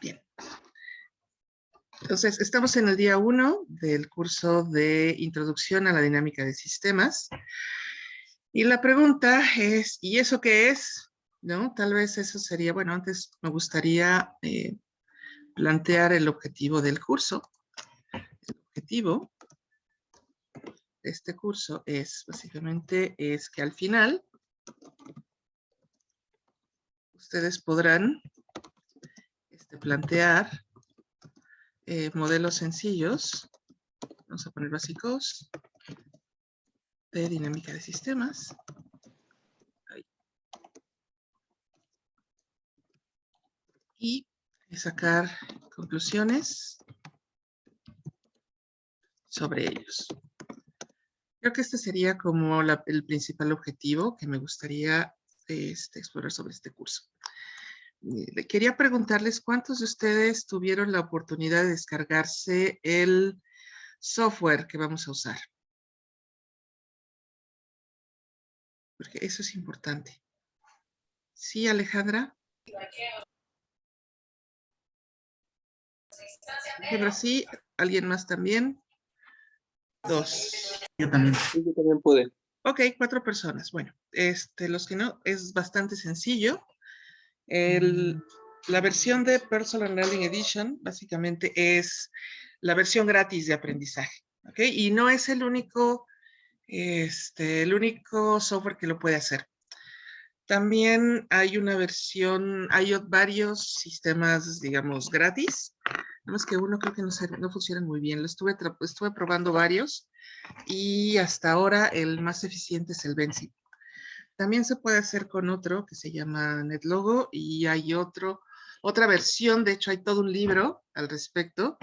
Bien. Entonces, estamos en el día 1 del curso de Introducción a la Dinámica de Sistemas. Y la pregunta es, ¿y eso qué es? ¿No? Tal vez eso sería, bueno, antes me gustaría plantear el objetivo del curso. El objetivo de este curso es, básicamente, es que al final ustedes podrán plantear modelos sencillos, vamos a poner básicos, de dinámica de sistemas. Ahí. Y sacar conclusiones sobre ellos. Creo que este sería como el principal objetivo que me gustaría explorar sobre este curso. Quería preguntarles cuántos de ustedes tuvieron la oportunidad de descargarse el software que vamos a usar. Porque eso es importante. ¿Sí, Alejandra? Alejandra, sí. ¿Alguien más también? 2. Yo también. Sí, yo también pude. Ok, 4 personas. Bueno, los que no, es bastante sencillo. La versión de Personal Learning Edition básicamente es la versión gratis de aprendizaje. ¿Ok? Y no es el único software que lo puede hacer. También hay una versión, hay varios sistemas, digamos, gratis. Nada más que uno creo que no funciona muy bien. Estuve probando varios y hasta ahora el más eficiente es el Vensi. También se puede hacer con otro que se llama NetLogo y hay otra versión, de hecho hay todo un libro al respecto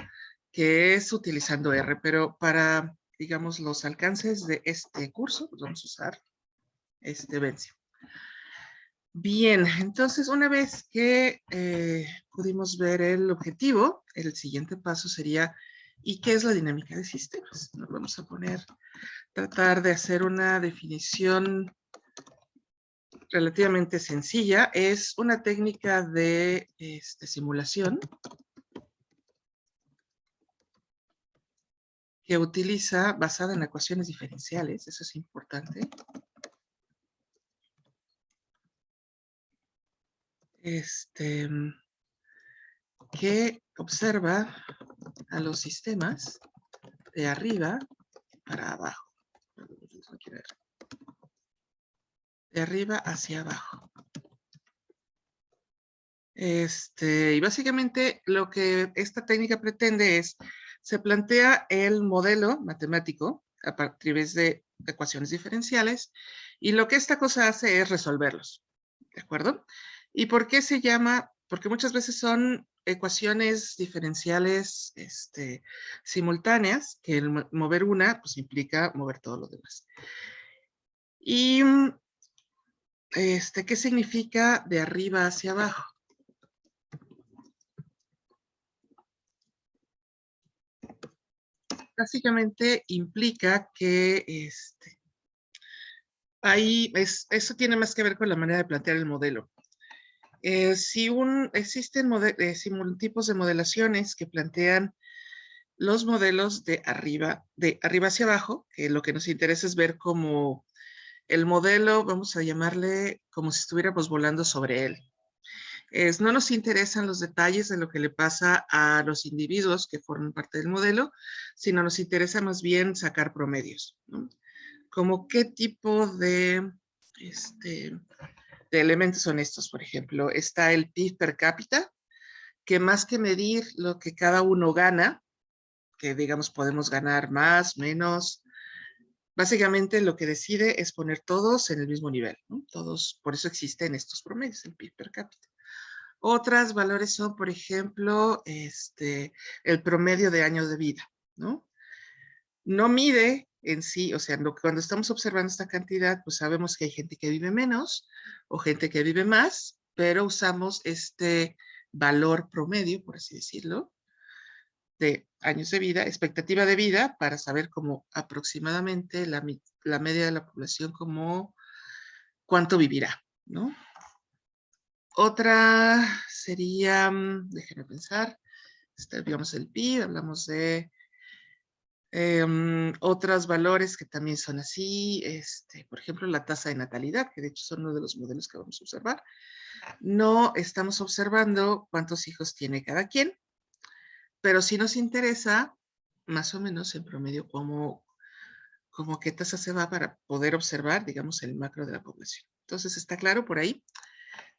que es utilizando R, pero para, digamos, los alcances de este curso, pues vamos a usar Vensi. Bien, entonces una vez que pudimos ver el objetivo, el siguiente paso sería, ¿y qué es la dinámica de sistemas? Nos vamos a tratar de hacer una definición relativamente sencilla. Es una técnica de simulación que utiliza, basada en ecuaciones diferenciales, eso es importante. Que observa a los sistemas de arriba para abajo. De arriba hacia abajo. Y básicamente lo que esta técnica pretende es, se plantea el modelo matemático a partir de ecuaciones diferenciales y lo que esta cosa hace es resolverlos. ¿De acuerdo? ¿Y por qué se llama? Porque muchas veces son ecuaciones diferenciales simultáneas, que el mover una pues implica mover todo lo demás. Y ¿qué significa de arriba hacia abajo? Básicamente implica que eso tiene más que ver con la manera de plantear el modelo. Existen tipos de modelaciones que plantean los modelos de arriba hacia abajo, que lo que nos interesa es ver como el modelo, vamos a llamarle como si estuviéramos volando sobre él. No nos interesan los detalles de lo que le pasa a los individuos que forman parte del modelo, sino nos interesa más bien sacar promedios, ¿no? Como qué tipo de elementos son estos. Por ejemplo, está el PIB per cápita, que más que medir lo que cada uno gana, que digamos podemos ganar más, menos, básicamente lo que decide es poner todos en el mismo nivel, ¿no? Todos, por eso existen estos promedios, el PIB per cápita. Otros valores son, por ejemplo, el promedio de años de vida, ¿no? No mide en sí, o sea, cuando estamos observando esta cantidad, pues sabemos que hay gente que vive menos o gente que vive más, pero usamos este valor promedio, por así decirlo, de años de vida, expectativa de vida, para saber cómo aproximadamente la media de la población, como cuánto vivirá, ¿no? Otra sería, déjenme pensar, digamos el PIB, hablamos de otros valores que también son así, por ejemplo, la tasa de natalidad, que de hecho son uno de los modelos que vamos a observar. No estamos observando cuántos hijos tiene cada quien, pero sí nos interesa más o menos en promedio cómo qué tasa se va para poder observar, digamos, el macro de la población. Entonces, ¿está claro por ahí?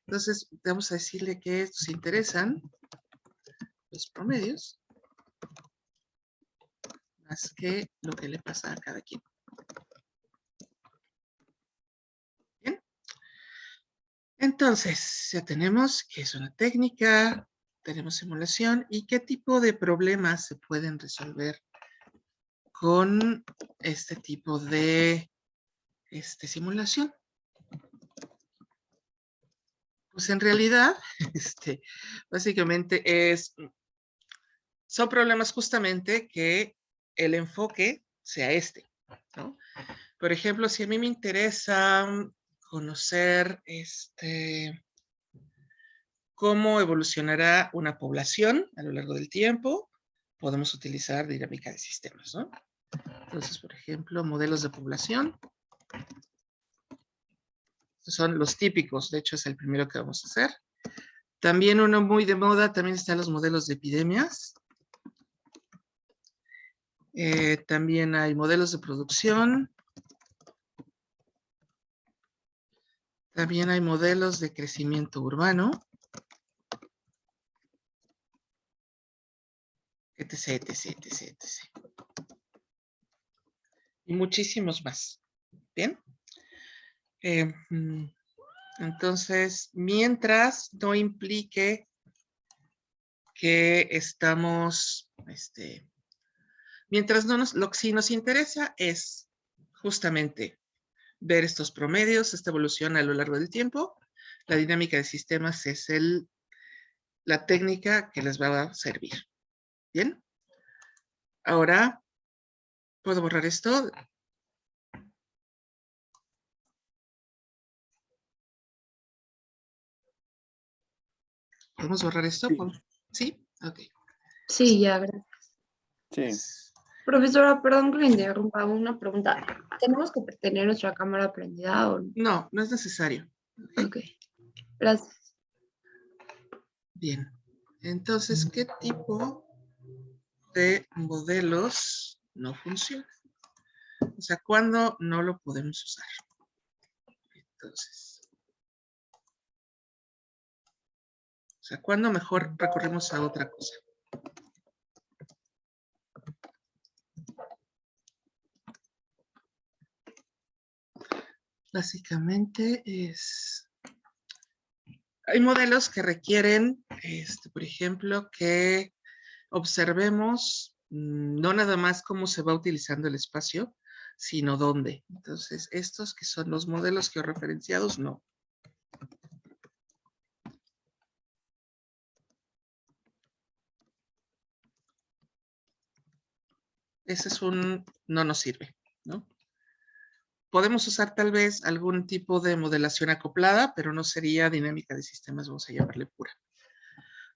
Entonces, vamos a decirle que nos interesan los promedios más que lo que le pasa a cada quien. Bien. Entonces, ya tenemos qué es una técnica, tenemos simulación y qué tipo de problemas se pueden resolver con este tipo de simulación. Pues en realidad, básicamente son problemas justamente que el enfoque sea ¿no? Por ejemplo, si a mí me interesa conocer cómo evolucionará una población a lo largo del tiempo, podemos utilizar dinámica de sistemas, ¿no? Entonces, por ejemplo, modelos de población. Estos son los típicos, de hecho es el primero que vamos a hacer. También uno muy de moda, también están los modelos de epidemias. También hay modelos de producción. También hay modelos de crecimiento urbano. Etc, etc, etc, etc. Y muchísimos más. Bien. Entonces, mientras no implique que estamos, mientras no lo que sí nos interesa es justamente ver estos promedios, esta evolución a lo largo del tiempo. La dinámica de sistemas es la técnica que les va a servir. Bien. Ahora, ¿puedo borrar esto? ¿Podemos borrar esto? ¿Sí? Ok. Sí, ya, gracias. Sí. Profesora, perdón que le interrumpa una pregunta. ¿Tenemos que tener nuestra cámara prendida o no? No, no es necesario. Ok, gracias. Bien. Entonces, ¿qué tipo de modelos no funcionan? O sea, ¿cuándo no lo podemos usar? Entonces, o sea, ¿cuándo mejor recurrimos a otra cosa? Básicamente hay modelos que requieren, por ejemplo, que observemos no nada más cómo se va utilizando el espacio, sino dónde. Entonces, estos que son los modelos georreferenciados, no. Ese es no nos sirve, ¿no? Podemos usar tal vez algún tipo de modelación acoplada, pero no sería dinámica de sistemas, vamos a llamarle pura.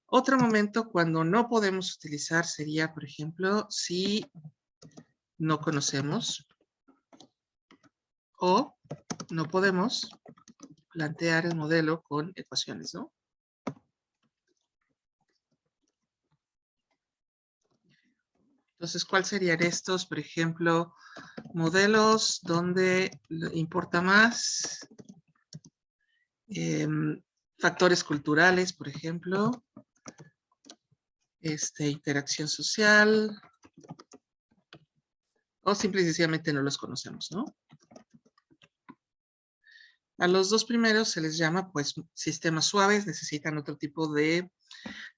Otro momento cuando no podemos utilizar sería, por ejemplo, si no conocemos o no podemos plantear el modelo con ecuaciones, ¿no? Entonces, ¿cuáles serían estos? Por ejemplo, modelos donde importa más factores culturales, por ejemplo, interacción social, o simple y sencillamente no los conocemos, ¿no? A los dos primeros se les llama, pues, sistemas suaves, necesitan otro tipo de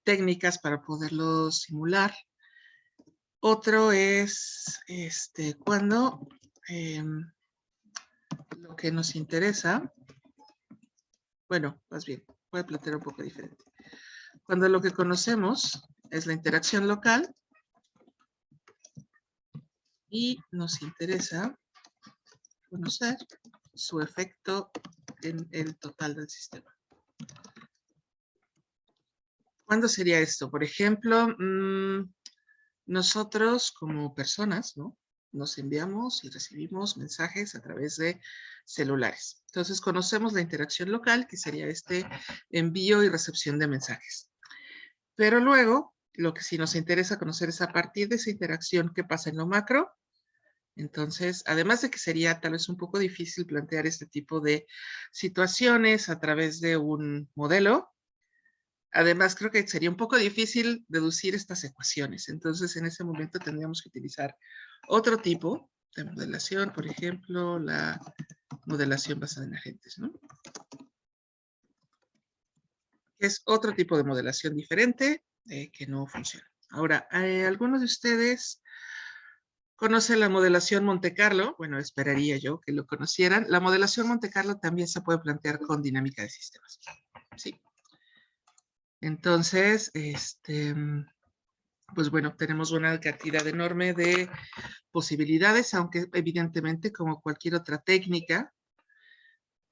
técnicas para poderlos simular. Otro es, cuando lo que nos interesa, bueno, más bien, voy a plantear un poco diferente. Cuando lo que conocemos es la interacción local y nos interesa conocer su efecto en el total del sistema. ¿Cuándo sería esto? Por ejemplo, nosotros como personas, ¿no? Nos enviamos y recibimos mensajes a través de celulares. Entonces conocemos la interacción local, que sería este envío y recepción de mensajes. Pero luego, lo que sí nos interesa conocer es a partir de esa interacción qué pasa en lo macro. Entonces, además de que sería tal vez un poco difícil plantear este tipo de situaciones a través de un modelo, además creo que sería un poco difícil deducir estas ecuaciones. Entonces, en ese momento tendríamos que utilizar otro tipo de modelación, por ejemplo, la modelación basada en agentes, ¿no? Es otro tipo de modelación diferente que no funciona. Ahora, algunos de ustedes conocen la modelación Monte Carlo. Bueno, esperaría yo que lo conocieran. La modelación Monte Carlo también se puede plantear con dinámica de sistemas. Sí. Entonces, pues bueno, tenemos una cantidad enorme de posibilidades, aunque evidentemente, como cualquier otra técnica,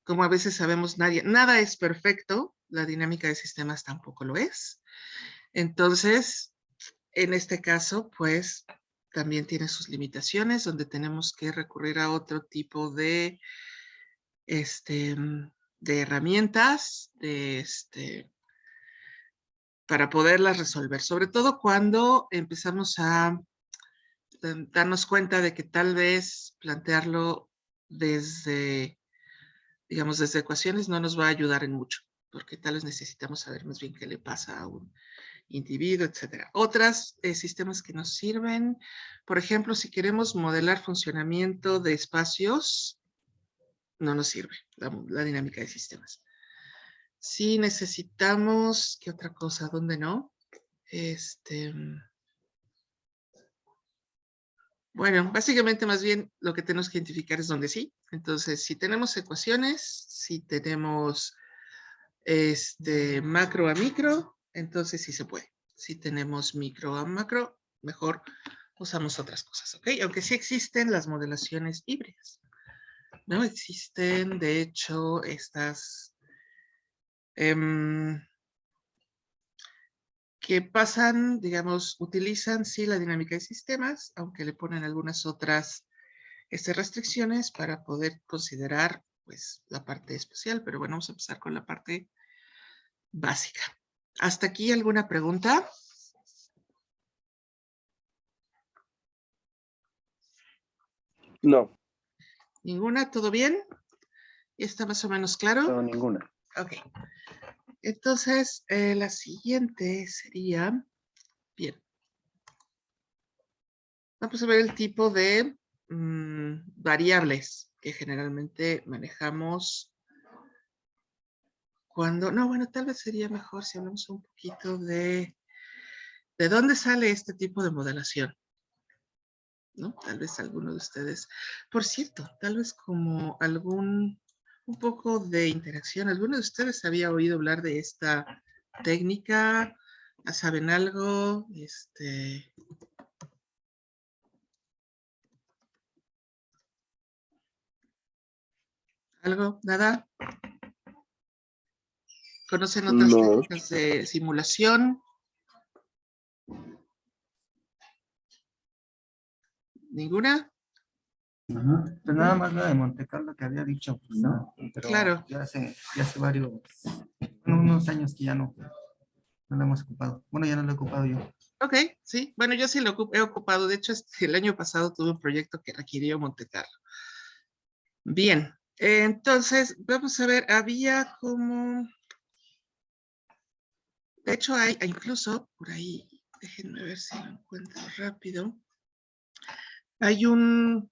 como a veces sabemos, nada es perfecto, la dinámica de sistemas tampoco lo es. Entonces, en este caso, pues también tiene sus limitaciones, donde tenemos que recurrir a otro tipo de herramientas para poderlas resolver, sobre todo cuando empezamos a darnos cuenta de que tal vez plantearlo desde, digamos, desde ecuaciones no nos va a ayudar en mucho, porque tal vez necesitamos saber más bien qué le pasa a un individuo, etcétera. Otros sistemas que nos sirven, por ejemplo, si queremos modelar funcionamiento de espacios, no nos sirve la dinámica de sistemas. Si necesitamos, ¿qué otra cosa? ¿Dónde no? Bueno, básicamente más bien lo que tenemos que identificar es dónde sí. Entonces, si tenemos ecuaciones, si tenemos macro a micro, entonces sí se puede. Si tenemos micro a macro, mejor usamos otras cosas, ¿ok? Aunque sí existen las modelaciones híbridas, ¿no? Existen, de hecho, estas que pasan, digamos, utilizan sí la dinámica de sistemas, aunque le ponen algunas otras restricciones para poder considerar, pues, la parte especial. Pero bueno, vamos a empezar con la parte básica. ¿Hasta aquí alguna pregunta? No. ¿Ninguna? ¿Todo bien? ¿Está más o menos claro? No, ninguna. Ok. Entonces, la siguiente sería, bien, vamos a ver el tipo de variables que generalmente manejamos cuando, no, bueno, tal vez sería mejor si hablamos un poquito de dónde sale este tipo de modelación, ¿no? Tal vez alguno de ustedes, por cierto, tal vez como un poco de interacción, ¿alguno de ustedes había oído hablar de esta técnica? ¿Saben algo? ¿Algo? ¿Nada? ¿Conocen otras No. técnicas de simulación? ¿Ninguna? Ajá. Pues nada más la de Monte Carlo que había dicho, pues, ¿no? Pero Claro. ya hace varios, bueno, unos años que ya no lo hemos ocupado. Bueno, ya no lo he ocupado yo. Ok, sí. Bueno, yo sí lo he ocupado. De hecho, el año pasado tuve un proyecto que requirió Monte Carlo. Bien, entonces, vamos a ver, había como... De hecho, hay incluso por ahí, déjenme ver si lo encuentro rápido. Hay un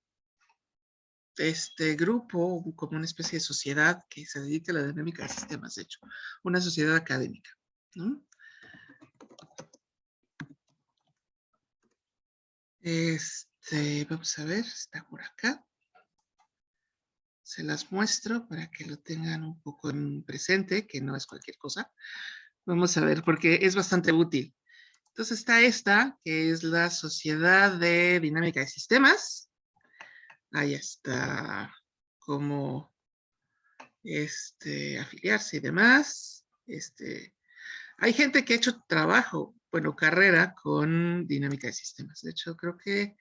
grupo, como una especie de sociedad que se dedica a la dinámica de sistemas, de hecho, una sociedad académica, ¿no? Vamos a ver, está por acá. Se las muestro para que lo tengan un poco en presente, que no es cualquier cosa. Vamos a ver, porque es bastante útil. Entonces está esta, que es la Sociedad de Dinámica de Sistemas. Ahí está cómo afiliarse y demás. Hay gente que ha hecho trabajo, bueno, carrera con dinámica de sistemas. De hecho, creo que,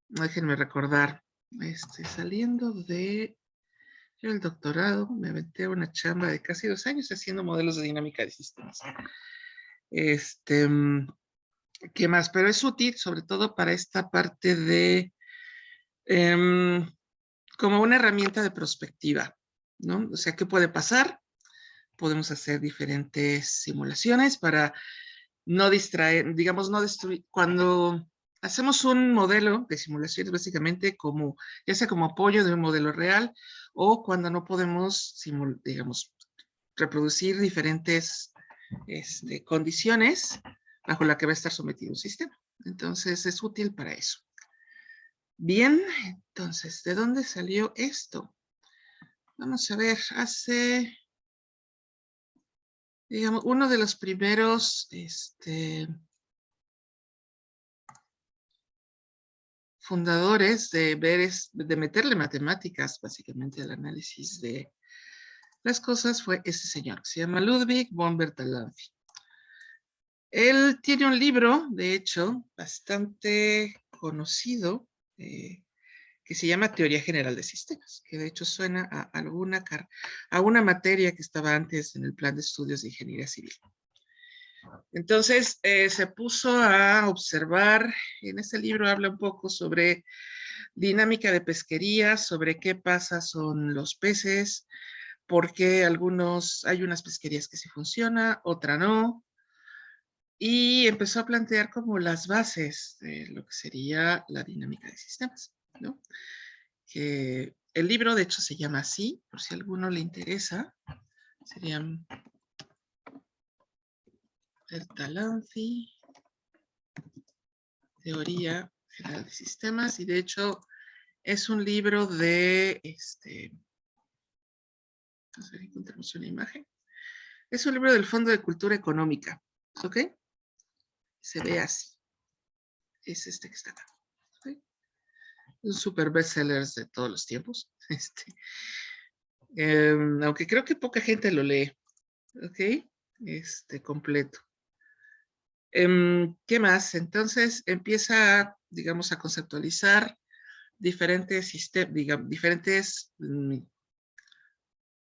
déjenme recordar, saliendo de yo el doctorado, me aventé una chamba de casi 2 años haciendo modelos de dinámica de sistemas. ¿Qué más? Pero es útil, sobre todo para esta parte de, como una herramienta de prospectiva, ¿no? O sea, ¿qué puede pasar? Podemos hacer diferentes simulaciones para no distraer, digamos, no destruir. Cuando hacemos un modelo de simulaciones, básicamente como, ya sea como apoyo de un modelo real, o cuando no podemos, digamos, reproducir diferentes condiciones bajo la que va a estar sometido un sistema. Entonces, es útil para eso. Bien, entonces, ¿de dónde salió esto? Vamos a ver, hace, digamos, uno de los primeros, fundadores de ver, de meterle matemáticas, básicamente, al análisis de las cosas fue este señor, que se llama Ludwig von Bertalanffy. Él tiene un libro, de hecho, bastante conocido, que se llama Teoría General de Sistemas, que de hecho suena a una materia que estaba antes en el plan de estudios de ingeniería civil. Entonces, se puso a observar, en este libro habla un poco sobre dinámica de pesquería, sobre qué pasa son los peces, por qué hay unas pesquerías que sí funciona, otra no, y empezó a plantear como las bases de lo que sería la dinámica de sistemas, ¿no? Que el libro, de hecho, se llama así, por si a alguno le interesa, serían Bertalanffy, Teoría General de Sistemas, y de hecho es un libro de, vamos a ver, encontramos una imagen, es un libro del Fondo de Cultura Económica, ¿ok? Se ve así, es este que está acá, ¿ok? Un super bestsellers de todos los tiempos, aunque creo que poca gente lo lee, ¿ok? Completo. ¿Qué más? Entonces empieza a, digamos, a conceptualizar diferentes sistemas, digamos, diferentes,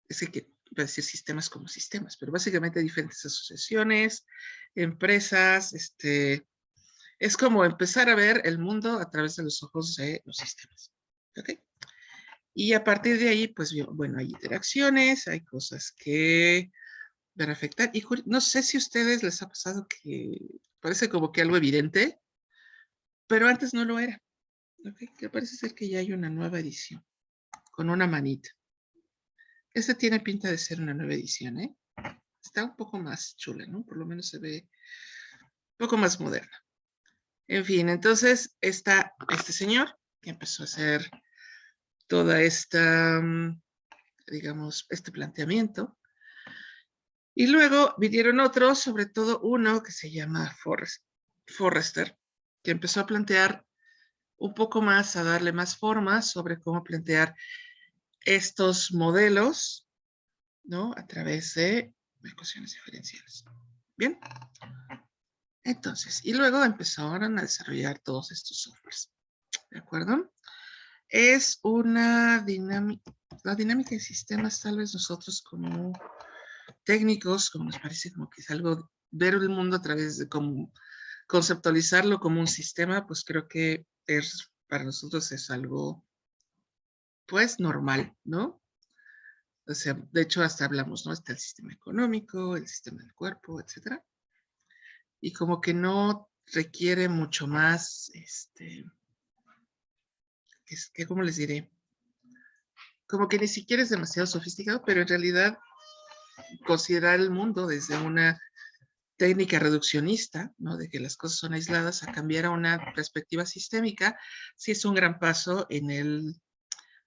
es que iba a decir sistemas como sistemas, pero básicamente diferentes asociaciones, empresas, es como empezar a ver el mundo a través de los ojos de los sistemas, ¿ok? Y a partir de ahí, pues, bueno, hay interacciones, hay cosas que van a afectar, y no sé si a ustedes les ha pasado que parece como que algo evidente, pero antes no lo era. Okay, que parece ser que ya hay una nueva edición con una manita. Esta tiene pinta de ser una nueva edición, ¿eh? Está un poco más chula, ¿no? Por lo menos se ve un poco más moderna. En fin, entonces está este señor que empezó a hacer toda esta, digamos, este planteamiento. Y luego vinieron otros, sobre todo uno que se llama Forrester, que empezó a plantear un poco más, a darle más forma sobre cómo plantear estos modelos, ¿no? A través de ecuaciones diferenciales. Bien. Entonces, y luego empezaron a desarrollar todos estos softwares. ¿De acuerdo? Es una dinámica, la dinámica de sistemas, tal vez nosotros como técnicos, como nos parece como que es algo, ver el mundo a través de como conceptualizarlo como un sistema, pues creo que para nosotros es algo, pues, normal, ¿no? O sea, de hecho, hasta hablamos, ¿no? Está el sistema económico, el sistema del cuerpo, etcétera. Y como que no requiere mucho más, ¿cómo les diré? Como que ni siquiera es demasiado sofisticado, pero en realidad considerar el mundo desde una técnica reduccionista, ¿no? De que las cosas son aisladas, a cambiar a una perspectiva sistémica, sí es un gran paso en el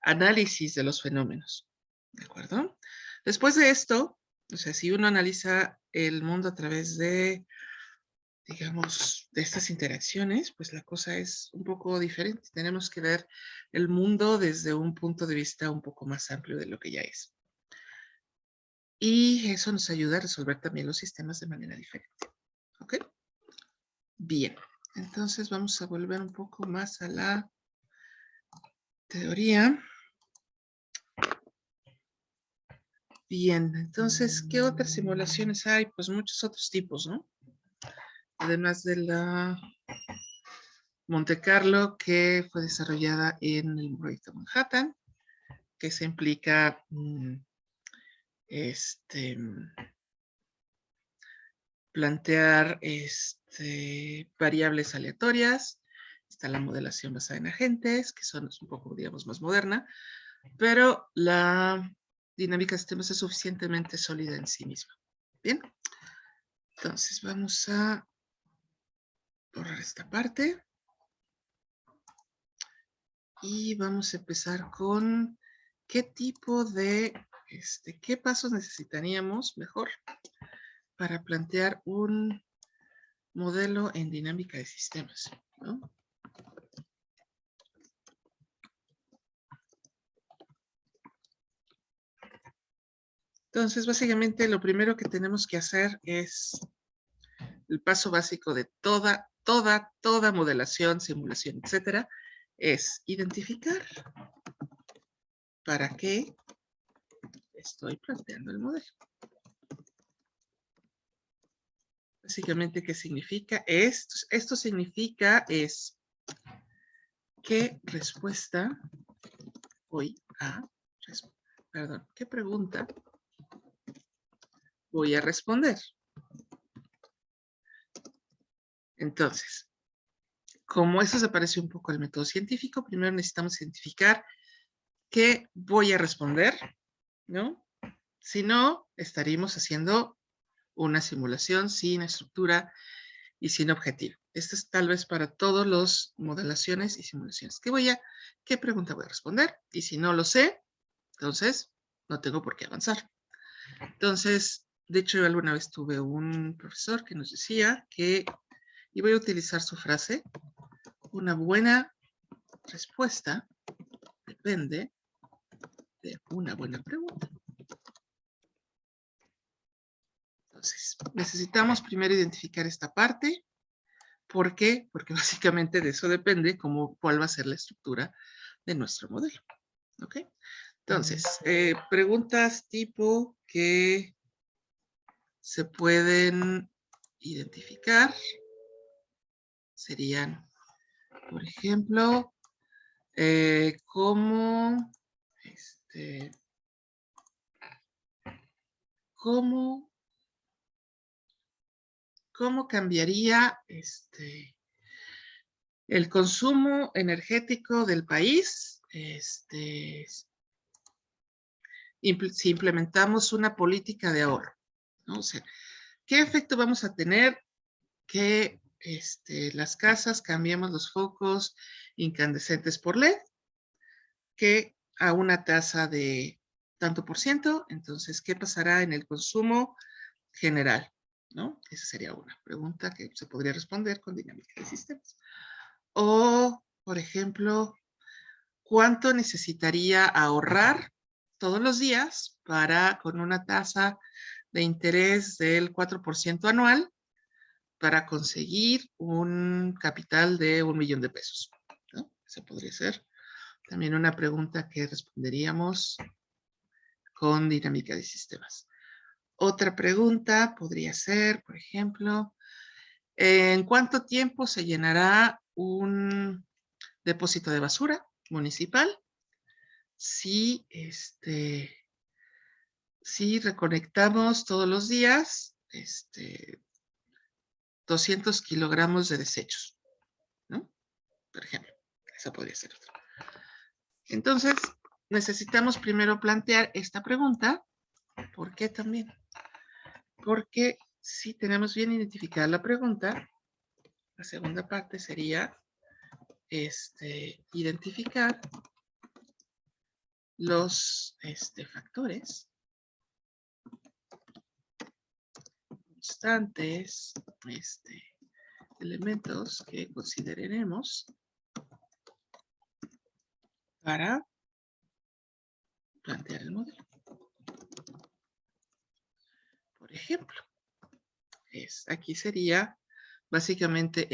análisis de los fenómenos, ¿de acuerdo? Después de esto, o sea, si uno analiza el mundo a través de, digamos, de estas interacciones, pues la cosa es un poco diferente. Tenemos que ver el mundo desde un punto de vista un poco más amplio de lo que ya es. Y eso nos ayuda a resolver también los sistemas de manera diferente. ¿Ok? Bien. Entonces vamos a volver un poco más a la teoría. Bien, entonces, ¿qué otras simulaciones hay? Pues muchos otros tipos, ¿no? Además de la Monte Carlo, que fue desarrollada en el proyecto Manhattan, que se implica plantear variables aleatorias. Está la modelación basada en agentes, que son un poco, digamos, más moderna, pero la dinámica de sistemas es suficientemente sólida en sí misma. Bien, entonces vamos a borrar esta parte. Y vamos a empezar con qué tipo de, qué pasos necesitaríamos mejor para plantear un modelo en dinámica de sistemas, ¿no? Entonces, básicamente, lo primero que tenemos que hacer es el paso básico de toda modelación, simulación, etcétera, es identificar para qué estoy planteando el modelo. Básicamente, ¿qué significa? Esto significa qué respuesta voy a perdón, qué pregunta voy a responder. Entonces, como eso se parece un poco al método científico, primero necesitamos identificar qué voy a responder, ¿no? Si no, estaríamos haciendo una simulación sin estructura y sin objetivo. Esto es tal vez para todos los modelaciones y simulaciones. ¿Qué pregunta voy a responder? Y si no lo sé, entonces no tengo por qué avanzar. Entonces, de hecho, yo alguna vez tuve un profesor que nos decía que, y voy a utilizar su frase, una buena respuesta depende de una buena pregunta. Entonces, necesitamos primero identificar esta parte. ¿Por qué? Porque básicamente de eso depende cuál va a ser la estructura de nuestro modelo. ¿Ok? Entonces, preguntas tipo que se pueden identificar serían, por ejemplo, ¿cómo cambiaría el consumo energético del país si implementamos una política de ahorro, ¿no? O sea, ¿qué efecto vamos a tener que las casas cambiemos los focos incandescentes por LED, que a una tasa de tanto por ciento? Entonces, ¿qué pasará en el consumo general? ¿No? Esa sería una pregunta que se podría responder con dinámica de sistemas. O, por ejemplo, ¿cuánto necesitaría ahorrar todos los días con una tasa de interés del 4% anual para conseguir un capital de $1 millón de pesos? ¿No? Esa podría ser también una pregunta que responderíamos con dinámica de sistemas. Otra pregunta podría ser, por ejemplo, ¿en cuánto tiempo se llenará un depósito de basura municipal si reconectamos todos los días 200 kilogramos de desechos, ¿no? Por ejemplo, esa podría ser otra. Entonces, necesitamos primero plantear esta pregunta. ¿Por qué también? Porque si tenemos bien identificada la pregunta, la segunda parte sería identificar los factores constantes, elementos que consideraremos para plantear el modelo. ejemplo, aquí sería, básicamente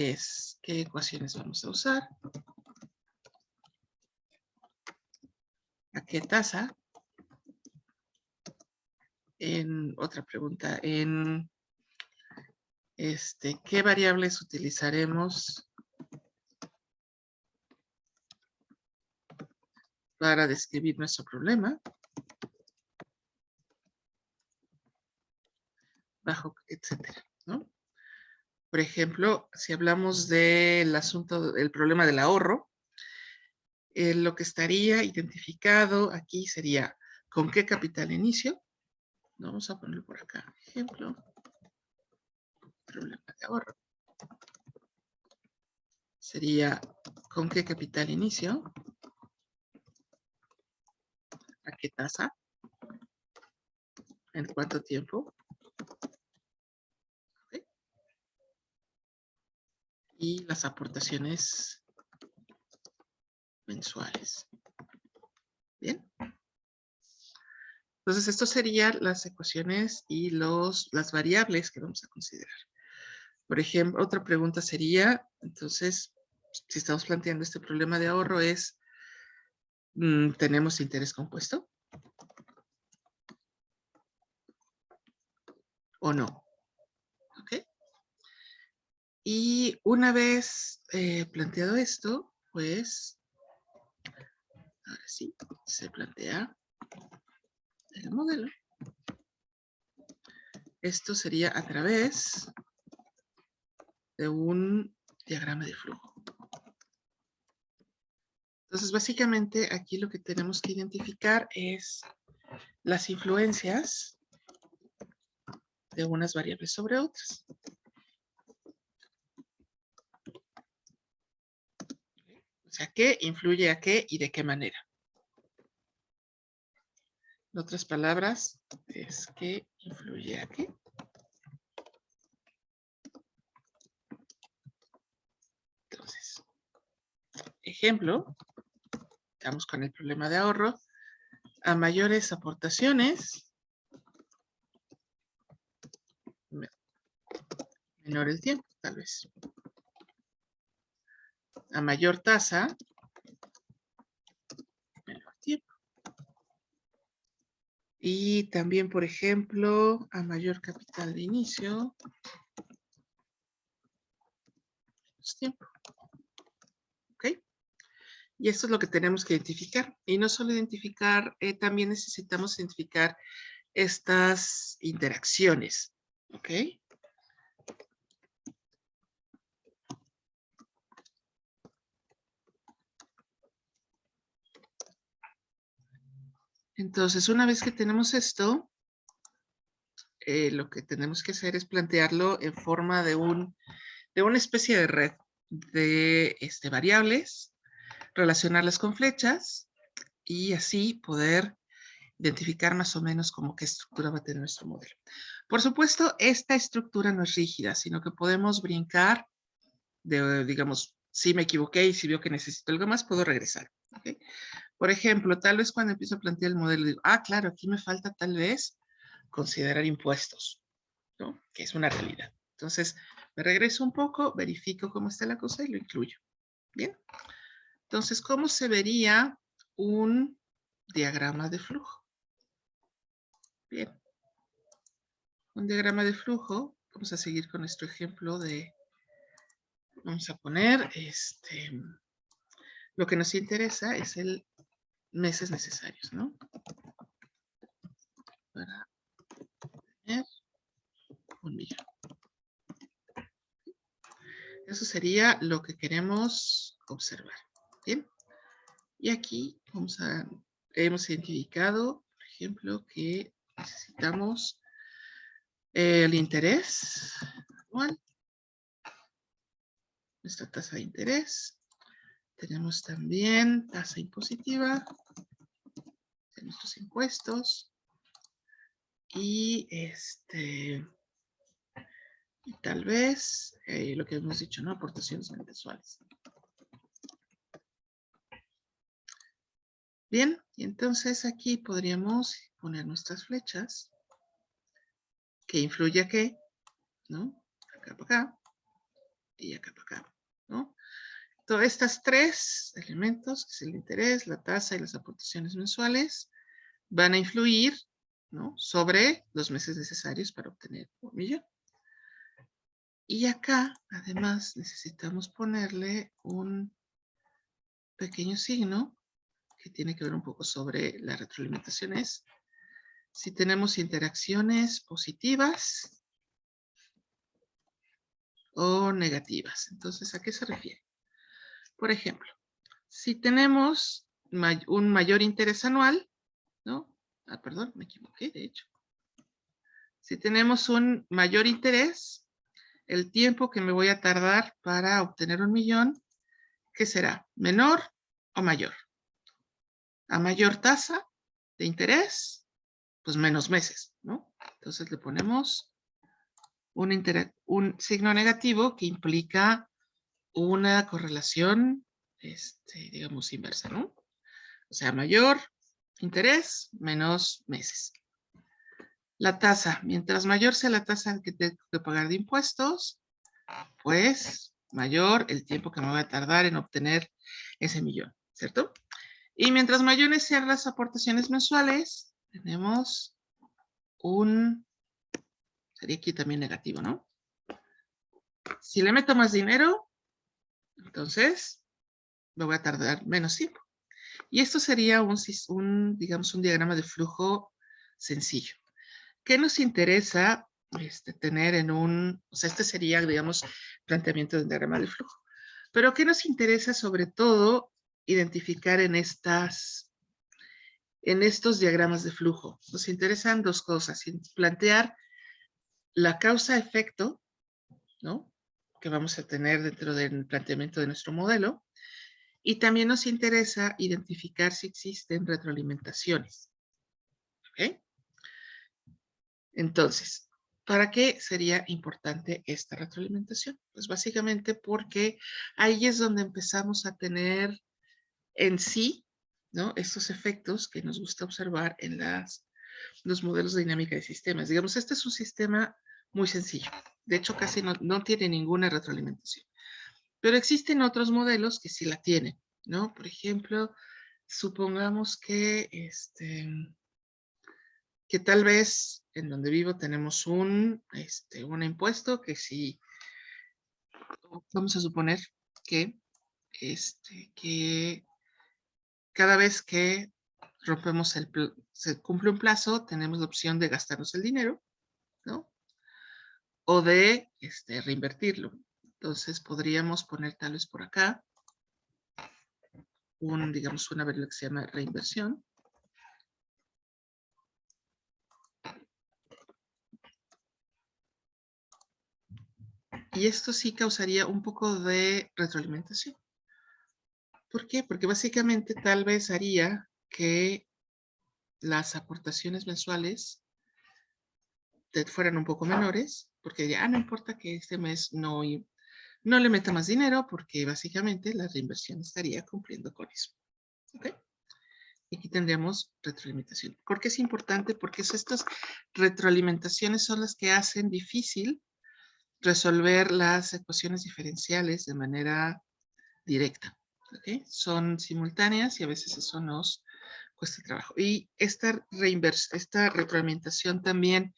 ¿qué ecuaciones vamos a usar? ¿A qué tasa? Otra pregunta, ¿qué variables utilizaremos para describir nuestro problema? Bajo, etcétera, ¿no? Por ejemplo, si hablamos del asunto, del problema del ahorro, lo que estaría identificado aquí sería ¿con qué capital inicio? Vamos a ponerlo por acá. Ejemplo, problema de ahorro. Sería ¿con qué capital inicio? ¿A qué tasa? ¿En cuánto tiempo? ¿Okay? Y las aportaciones mensuales. Bien. Entonces, esto serían las ecuaciones y las variables que vamos a considerar. Por ejemplo, otra pregunta sería, entonces, si estamos planteando este problema de ahorro es, ¿tenemos interés compuesto? ¿O no? ¿Ok? Y una vez planteado esto, pues, ahora sí, se plantea el modelo. Esto sería a través de un diagrama de flujo. Entonces, básicamente, aquí lo que tenemos que identificar es las influencias de unas variables sobre otras. O sea, ¿qué influye a qué y de qué manera? En otras palabras, es ¿qué influye a qué? Entonces, ejemplo, estamos con el problema de ahorro. A mayores aportaciones, menor el tiempo, tal vez. A mayor tasa, menor tiempo. Y también, por ejemplo, a mayor capital de inicio, menos tiempo. ¿Ok? Y esto es lo que tenemos que identificar. Y no solo identificar, también necesitamos identificar estas interacciones. ¿Ok? Entonces, una vez que tenemos esto, lo que tenemos que hacer es plantearlo en forma de una especie de red de variables, relacionarlas con flechas y así poder identificar más o menos como qué estructura va a tener nuestro modelo. Por supuesto, esta estructura no es rígida, sino que podemos brincar digamos, si me equivoqué y si veo que necesito algo más, puedo regresar. ¿Okay? Por ejemplo, tal vez cuando empiezo a plantear el modelo, digo, claro, aquí me falta tal vez considerar impuestos, ¿no? Que es una realidad. Entonces, me regreso un poco, verifico cómo está la cosa y lo incluyo. Bien. Entonces, ¿cómo se vería un diagrama de flujo? Bien. Un diagrama de flujo, vamos a seguir con nuestro ejemplo de, vamos a poner, lo que nos interesa es el meses necesarios, ¿no? Para tener 1,000,000. Eso sería lo que queremos observar. Bien. Y aquí hemos identificado, por ejemplo, que necesitamos el interés anual, nuestra tasa de interés. Tenemos también tasa impositiva de nuestros impuestos. Y y tal vez lo que hemos dicho, ¿no? Aportaciones mensuales. Bien, y entonces aquí podríamos poner nuestras flechas que influye a qué, ¿no? Acá para acá y acá para acá, ¿no? Todas estas tres elementos, que es el interés, la tasa y las aportaciones mensuales, van a influir, ¿no? Sobre los meses necesarios para obtener 1.000.000. Y acá, además, necesitamos ponerle un pequeño signo que tiene que ver un poco sobre las retroalimentaciones. Si tenemos interacciones positivas o negativas. Entonces, ¿a qué se refiere? Por ejemplo, si tenemos un mayor interés anual, ¿no? Perdón, me equivoqué, de hecho. Si tenemos un mayor interés, el tiempo que me voy a tardar para obtener 1.000.000, ¿qué será? ¿Menor o mayor? A mayor tasa de interés, pues menos meses, ¿no? Entonces le ponemos un signo negativo que implica una correlación, digamos, inversa, ¿no? O sea, mayor interés, menos meses. La tasa, mientras mayor sea la tasa que tengo que pagar de impuestos, pues mayor el tiempo que me va a tardar en obtener ese 1.000.000, ¿cierto? Y mientras mayores sean las aportaciones mensuales, tenemos sería aquí también negativo, ¿no? Si le meto más dinero, entonces me voy a tardar menos tiempo. Y esto sería digamos, un diagrama de flujo sencillo. ¿Qué nos interesa tener o sea, este sería, digamos, planteamiento de un diagrama de flujo. Pero ¿qué nos interesa sobre todo identificar en estos diagramas de flujo? Nos interesan dos cosas. Plantear la causa-efecto, ¿no? Que vamos a tener dentro del planteamiento de nuestro modelo. Y también nos interesa identificar si existen retroalimentaciones. ¿Ok? Entonces, ¿para qué sería importante esta retroalimentación? Pues básicamente porque ahí es donde empezamos a tener en sí, ¿no? Estos efectos que nos gusta observar en los modelos de dinámica de sistemas. Digamos, este es un sistema muy sencillo. De hecho, casi no tiene ninguna retroalimentación. Pero existen otros modelos que sí la tienen, ¿no? Por ejemplo, supongamos que tal vez en donde vivo tenemos un impuesto que si vamos a suponer que cada vez que se cumple un plazo, tenemos la opción de gastarnos el dinero, ¿no? O de reinvertirlo. Entonces podríamos poner tal vez por acá digamos, una variable que se llama reinversión. Y esto sí causaría un poco de retroalimentación. ¿Por qué? Porque básicamente tal vez haría que las aportaciones mensuales fueran un poco menores, porque ya no importa que este mes no le meta más dinero, porque básicamente la reinversión estaría cumpliendo con eso. ¿Ok? Y aquí tendríamos retroalimentación. ¿Por qué es importante? Porque estas retroalimentaciones son las que hacen difícil resolver las ecuaciones diferenciales de manera directa. ¿Okay? Son simultáneas y a veces eso nos cuesta trabajo. Y esta retroalimentación también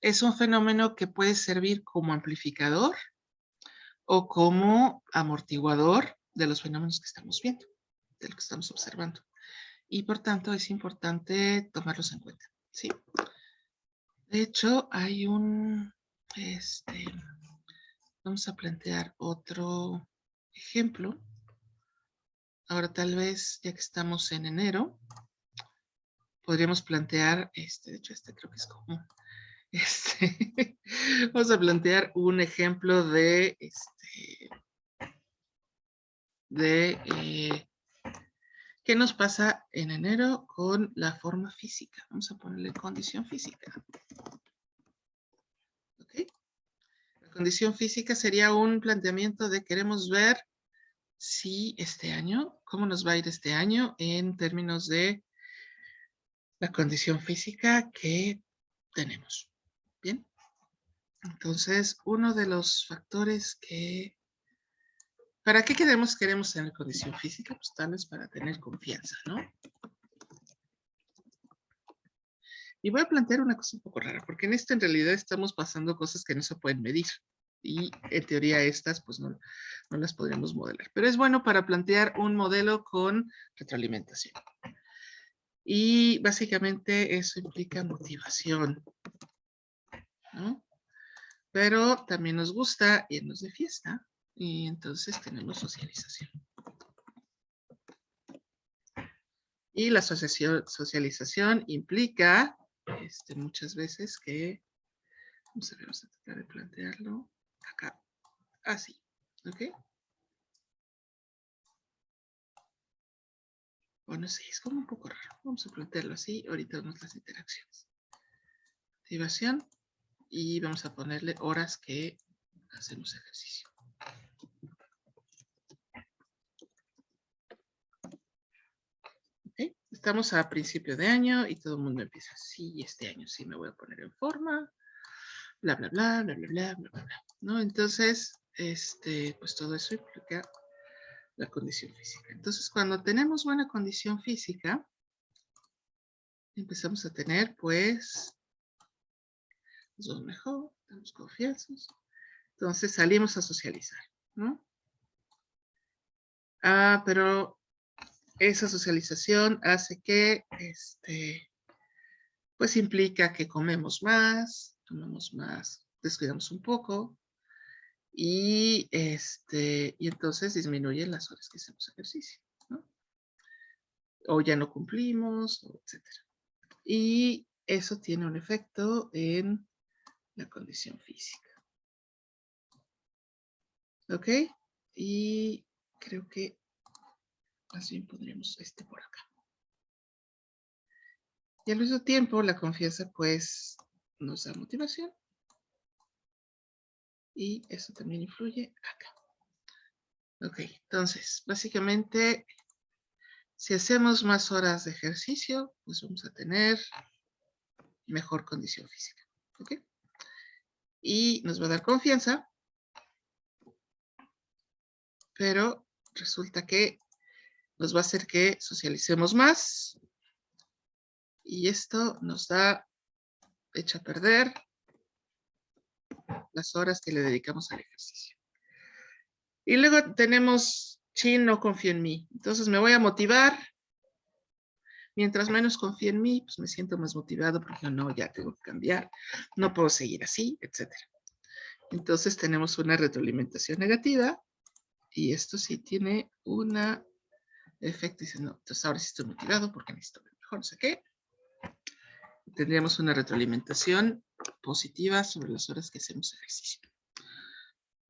es un fenómeno que puede servir como amplificador o como amortiguador de los fenómenos que estamos viendo, de lo que estamos observando. Y por tanto es importante tomarlos en cuenta. ¿Sí? De hecho, hay vamos a plantear otro ejemplo. Ahora tal vez, ya que estamos en enero, podríamos plantear, de hecho creo que es común. Vamos a plantear un ejemplo de qué nos pasa en enero con la forma física. Vamos a ponerle condición física. ¿Ok? La condición física sería un planteamiento de queremos ver si este año, cómo nos va a ir este año en términos de la condición física que tenemos. Bien. Entonces, uno de los factores que... ¿Para qué queremos tener condición física? Pues tal vez para tener confianza, ¿no? Y voy a plantear una cosa un poco rara, porque en esto en realidad estamos pasando cosas que no se pueden medir. Y en teoría estas, pues no las podríamos modelar. Pero es bueno para plantear un modelo con retroalimentación. Y básicamente eso implica motivación, ¿no? Pero también nos gusta irnos de fiesta y entonces tenemos socialización. Y la socialización implica muchas veces que, vamos a tratar de plantearlo acá, así, ¿ok? Bueno, sí, es como un poco raro. Vamos a plantearlo así, ahorita vemos las interacciones. Motivación y vamos a ponerle horas que hacemos ejercicio. ¿Okay? Estamos a principio de año y todo el mundo empieza así, este año sí me voy a poner en forma, bla, bla, bla, bla, bla, bla, bla, bla, ¿no? Entonces, pues todo eso implica la condición física. Entonces, cuando tenemos buena condición física, empezamos a tener, pues, nos vamos mejor, estamos confianzosos. Entonces, salimos a socializar, ¿no? Pero esa socialización hace que, pues implica que comemos más, descuidamos un poco y entonces disminuyen las horas que hacemos ejercicio, ¿no? O ya no cumplimos, etc. Y eso tiene un efecto en la condición física. ¿Ok? Y creo que más bien pondremos por acá. Y al mismo tiempo, la confianza, pues, nos da motivación. Y eso también influye acá. Ok, entonces, básicamente, si hacemos más horas de ejercicio, pues vamos a tener mejor condición física. ¿Ok? Y nos va a dar confianza, pero resulta que nos va a hacer que socialicemos más. Y esto nos echa a perder las horas que le dedicamos al ejercicio. Y luego tenemos, no confío en mí. Entonces me voy a motivar. Mientras menos confío en mí, pues me siento más motivado porque no, ya tengo que cambiar, no puedo seguir así, etc. Entonces tenemos una retroalimentación negativa y esto sí tiene un efecto. Dice, no, entonces ahora sí estoy motivado porque necesito ver mejor, no sé qué. Tendríamos una retroalimentación positiva sobre las horas que hacemos ejercicio.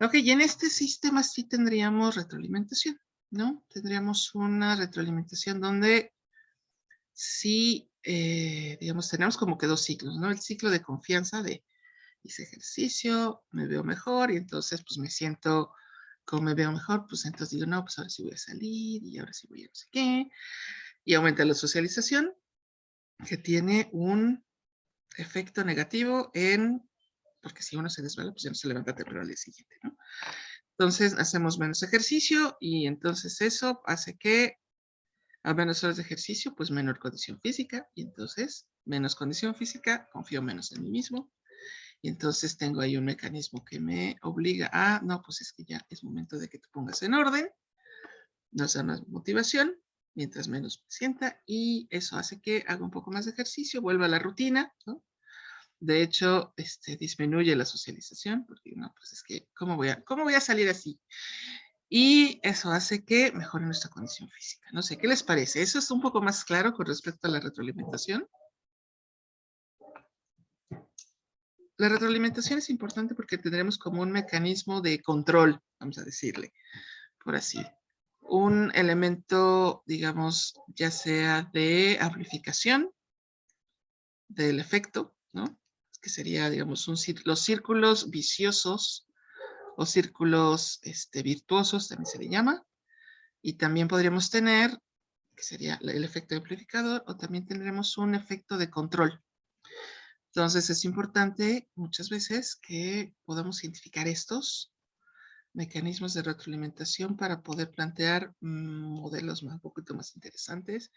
Ok, y en este sistema sí tendríamos retroalimentación, ¿no? Tendríamos una retroalimentación donde sí, digamos, tenemos como que dos ciclos, ¿no? El ciclo de confianza de hice ejercicio, me veo mejor y entonces pues me siento, como me veo mejor, pues entonces digo, no, pues ahora sí voy a salir y ahora sí voy a no sé qué. Y aumenta la socialización, que tiene un efecto negativo porque si uno se desvela, pues ya no se levanta temprano al día siguiente, ¿no? Entonces hacemos menos ejercicio y entonces eso hace que a menos horas de ejercicio, pues menor condición física y entonces menos condición física, confío menos en mí mismo y entonces tengo ahí un mecanismo que me obliga a, no, pues es que ya es momento de que te pongas en orden, nos da más motivación, mientras menos me sienta y eso hace que haga un poco más de ejercicio, vuelva a la rutina, ¿no? De hecho, disminuye la socialización, porque no, pues es que, ¿cómo voy a salir así? Y eso hace que mejore nuestra condición física. No sé, ¿qué les parece? ¿Eso es un poco más claro con respecto a la retroalimentación? La retroalimentación es importante porque tendremos como un mecanismo de control, vamos a decirle, por así. Un elemento, digamos, ya sea de amplificación del efecto, ¿no? Que sería, digamos, los círculos viciosos o círculos virtuosos, también se le llama. Y también podríamos tener, que sería el efecto amplificador, o también tendremos un efecto de control, Entonces es importante muchas veces que podamos identificar estos mecanismos de retroalimentación para poder plantear modelos un poquito más interesantes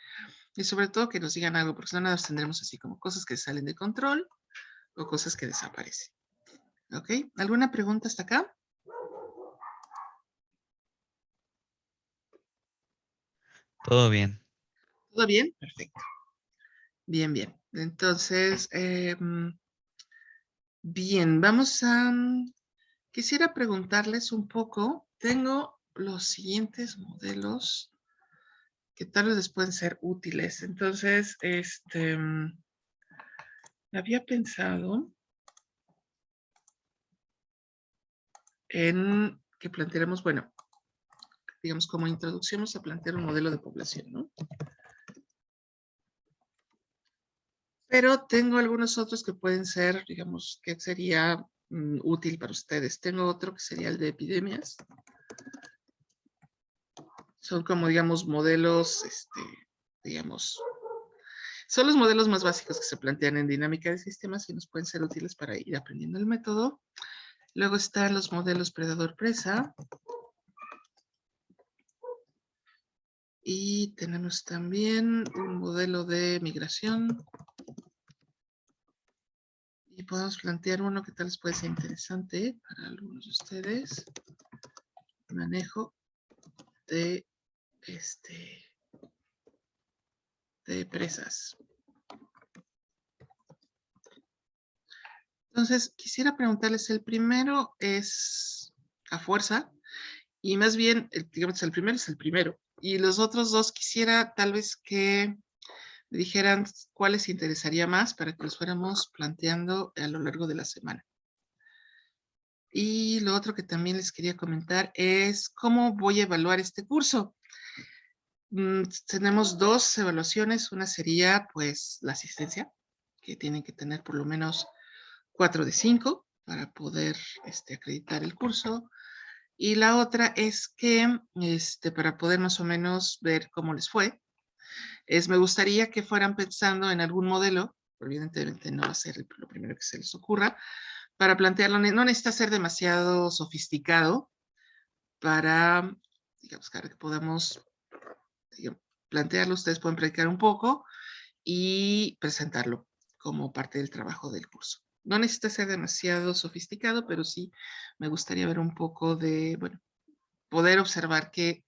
y sobre todo que nos digan algo, porque si no nada más tendremos así como cosas que salen de control o cosas que desaparecen. ¿Ok? ¿Alguna pregunta hasta acá? Todo bien. ¿Todo bien? Perfecto. Bien, bien. Entonces, bien, vamos a... Quisiera preguntarles un poco. Tengo los siguientes modelos que tal vez les pueden ser útiles. Entonces, había pensado en que planteáramos, bueno, digamos como introducción vamos a plantear un modelo de población, ¿no? Pero tengo algunos otros que pueden ser, digamos, que sería útil para ustedes. Tengo otro que sería el de epidemias. Son como, digamos, modelos, digamos, son los modelos más básicos que se plantean en dinámica de sistemas y nos pueden ser útiles para ir aprendiendo el método. Luego están los modelos predador-presa. Y tenemos también un modelo de migración. Y podemos plantear uno que tal vez puede ser interesante para algunos de ustedes. Manejo de, de presas. Entonces, quisiera preguntarles, el primero es a fuerza, y más bien, digamos, el primero es el primero. Y los otros dos quisiera tal vez que me dijeran cuál les interesaría más para que los fuéramos planteando a lo largo de la semana. Y lo otro que también les quería comentar es cómo voy a evaluar este curso. Tenemos dos evaluaciones. Una sería, pues, la asistencia, que tienen que tener por lo menos 4 de 5 para poder acreditar el curso. Y la otra es que, para poder más o menos ver cómo les fue, me gustaría que fueran pensando en algún modelo, evidentemente no va a ser lo primero que se les ocurra, para plantearlo, no necesita ser demasiado sofisticado para, digamos, que podamos plantearlo, ustedes pueden practicar un poco y presentarlo como parte del trabajo del curso. No necesita ser demasiado sofisticado, pero sí me gustaría ver un poco de, bueno, poder observar qué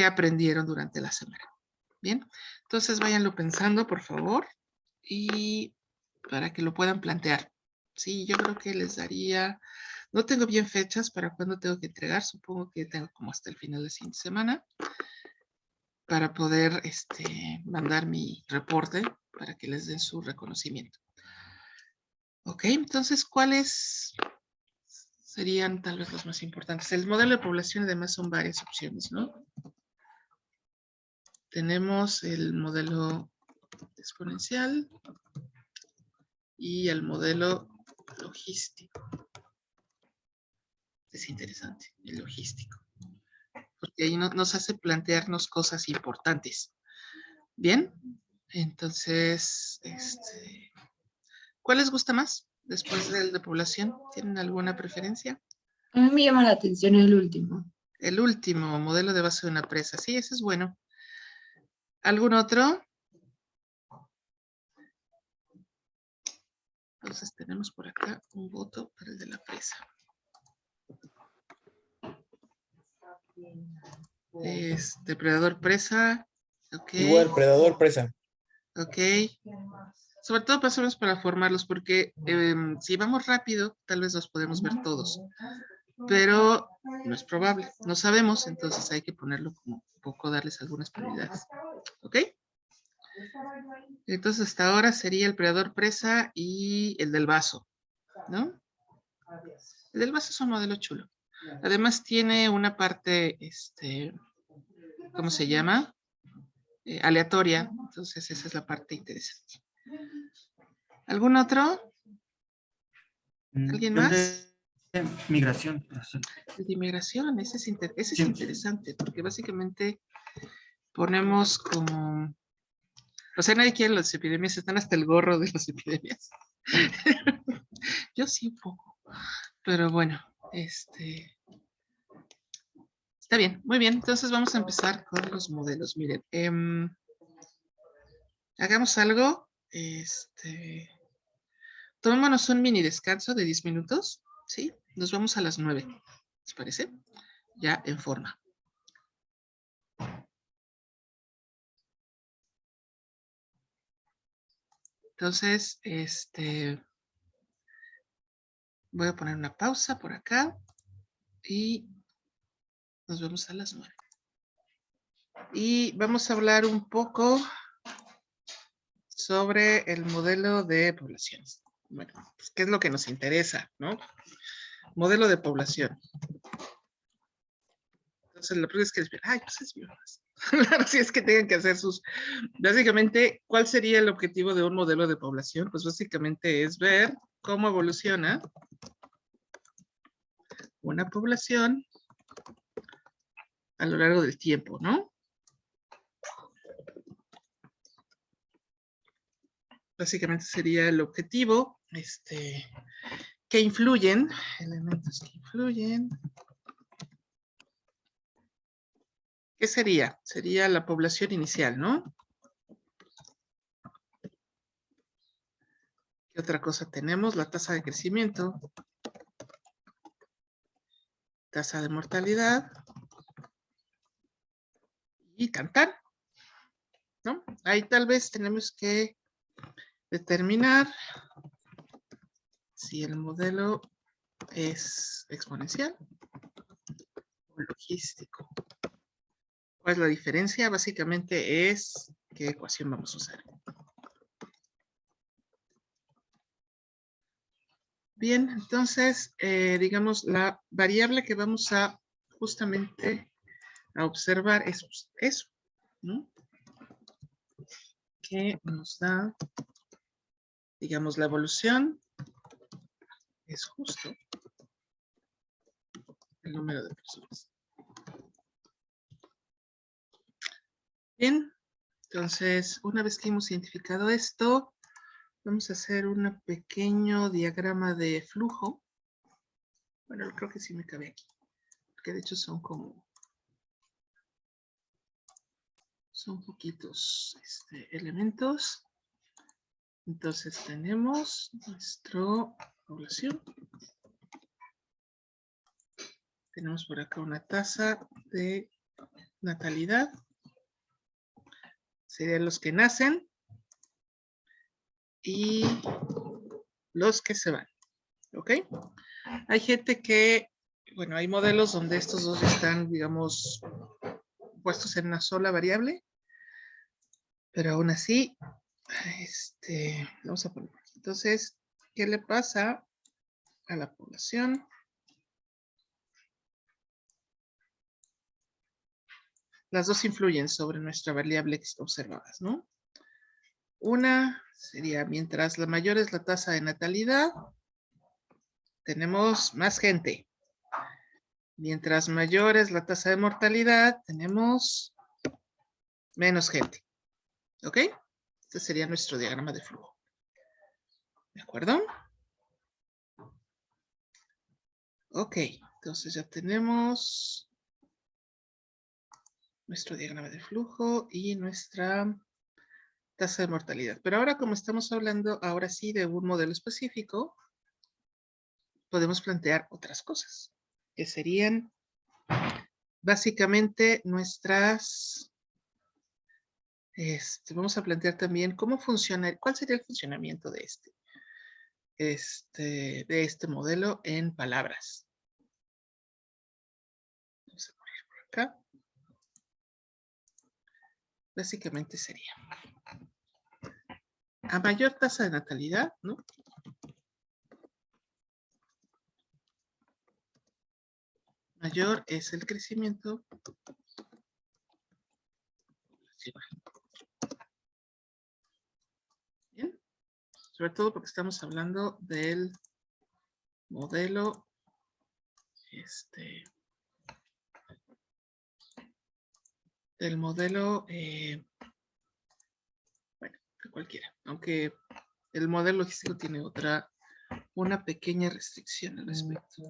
aprendieron durante la semana. Bien, entonces váyanlo pensando, por favor, y para que lo puedan plantear. Sí, yo creo que les daría, no tengo bien fechas para cuándo tengo que entregar, supongo que tengo como hasta el final de la siguiente semana para poder mandar mi reporte para que les den su reconocimiento. Ok, entonces, ¿cuáles serían tal vez los más importantes? El modelo de población además son varias opciones, ¿no? Tenemos el modelo exponencial y el modelo logístico. Es interesante, el logístico. Porque ahí nos hace plantearnos cosas importantes. Bien, entonces, ¿cuál les gusta más después del de población? ¿Tienen alguna preferencia? A mí me llama la atención el último. El último, modelo de base de una presa. Sí, ese es bueno. ¿Algún otro? Entonces tenemos por acá un voto para el de la presa. Depredador presa. Ok. Igual, predador presa. Ok. Sobre todo pasamos para formarlos porque si vamos rápido, tal vez los podemos ver todos. Pero no es probable. No sabemos, entonces hay que ponerlo como un poco, darles algunas prioridades. ¿Ok? Entonces hasta ahora sería el predador presa y el del vaso, ¿no? El del vaso es un modelo chulo. Además tiene una parte, ¿cómo se llama? Aleatoria. Entonces esa es la parte interesante. ¿Algún otro? ¿Alguien más? De migración. El de inmigración, ese es interesante, porque básicamente ponemos como... O sea, nadie quiere las epidemias, están hasta el gorro de las epidemias. Yo sí un poco. Pero bueno, está bien, muy bien. Entonces vamos a empezar con los modelos. Miren, hagamos algo. Tomémonos un mini descanso de 10 minutos. ¿Sí? Nos vamos a las 9. ¿Les parece? Ya en forma. Entonces, voy a poner una pausa por acá y nos vemos a las 9. Y vamos a hablar un poco sobre el modelo de poblaciones. Bueno, pues, ¿qué es lo que nos interesa, no? Modelo de población. Entonces, lo primero es que ay, pues es bien fácil. Claro, si es que tengan que hacer sus... Básicamente, ¿cuál sería el objetivo de un modelo de población? Pues básicamente es ver cómo evoluciona una población a lo largo del tiempo, ¿no? Básicamente sería el objetivo, que influyen, elementos que influyen. ¿Qué sería? Sería la población inicial, ¿no? ¿Qué otra cosa tenemos? La tasa de crecimiento, tasa de mortalidad y cantar, ¿no? Ahí tal vez tenemos que determinar si el modelo es exponencial o logístico. ¿Cuál es la diferencia? Básicamente es qué ecuación vamos a usar. Bien, entonces, digamos, la variable que vamos a justamente a observar es eso, ¿no? Que nos da, digamos, la evolución es justo el número de personas. Bien, entonces, una vez que hemos identificado esto, vamos a hacer un pequeño diagrama de flujo. Bueno, creo que sí me cabe aquí, porque de hecho son poquitos elementos. Entonces tenemos nuestra población. Tenemos por acá una tasa de natalidad. Serían los que nacen y los que se van. ¿Ok? Hay gente que, bueno, hay modelos donde estos dos están, digamos, puestos en una sola variable. Pero aún así, vamos a poner. Entonces, ¿qué le pasa a la población? Las dos influyen sobre nuestra variable observadas, ¿no? Una sería, mientras la mayor es la tasa de natalidad, tenemos más gente. Mientras mayor es la tasa de mortalidad, tenemos menos gente. ¿Ok? Este sería nuestro diagrama de flujo. ¿De acuerdo? Ok, entonces ya tenemos nuestro diagrama de flujo y nuestra tasa de mortalidad. Pero ahora, como estamos hablando ahora sí de un modelo específico, podemos plantear otras cosas, que serían básicamente nuestras... vamos a plantear también cómo funciona, cuál sería el funcionamiento de este modelo en palabras. Vamos a poner por acá. Básicamente sería a mayor tasa de natalidad, ¿no? Mayor es el crecimiento poblacional. Bien, sobre todo porque estamos hablando del modelo bueno, de cualquiera, aunque el modelo logístico tiene una pequeña restricción al respecto.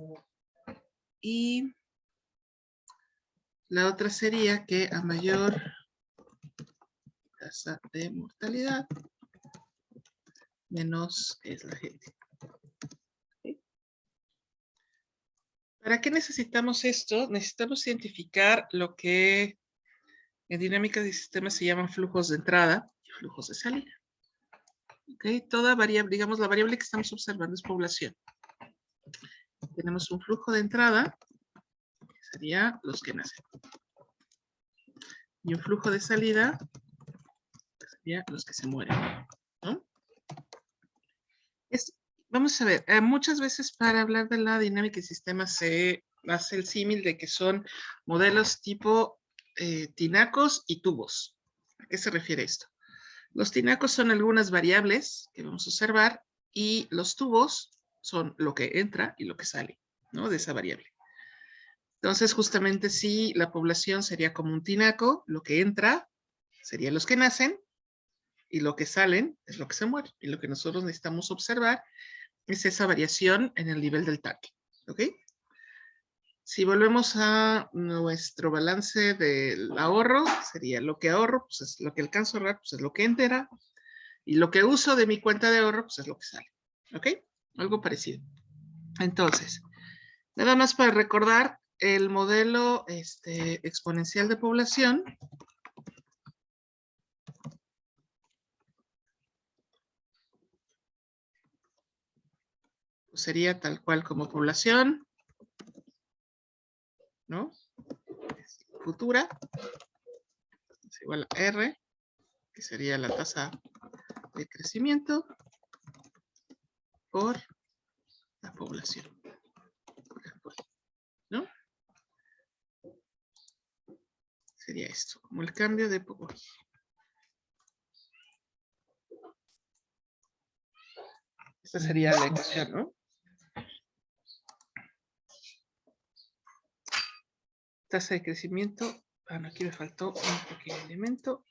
Y la otra sería que a mayor tasa de mortalidad, menos es la gente. ¿Okay? ¿Para qué necesitamos esto? Necesitamos identificar lo que en dinámica de sistemas se llaman flujos de entrada y flujos de salida. ¿Okay? Toda variable, digamos, la variable que estamos observando es población. Tenemos un flujo de entrada, que sería los que nacen. Y un flujo de salida, que sería los que se mueren. ¿No? Vamos a ver, muchas veces para hablar de la dinámica de sistemas se hace el símil de que son modelos tipo tinacos y tubos. ¿A qué se refiere esto? Los tinacos son algunas variables que vamos a observar y los tubos son lo que entra y lo que sale, ¿no? De esa variable. Entonces, justamente si la población sería como un tinaco, lo que entra serían los que nacen y lo que salen es lo que se muere. Y lo que nosotros necesitamos observar es esa variación en el nivel del tanque. ¿Ok? Si volvemos a nuestro balance del ahorro, sería lo que ahorro, pues es lo que alcanzo a ahorrar, pues es lo que entra. Y lo que uso de mi cuenta de ahorro, pues es lo que sale. ¿Ok? Algo parecido. Entonces, nada más para recordar el modelo exponencial de población. Pues sería tal cual como población, ¿no? Futura es igual a R, que sería la tasa de crecimiento por la población actual, ¿no? Sería esto, como el cambio de población. Esta sería la ecuación, ¿no? Tasa de crecimiento. No, aquí me faltó un pequeño elemento.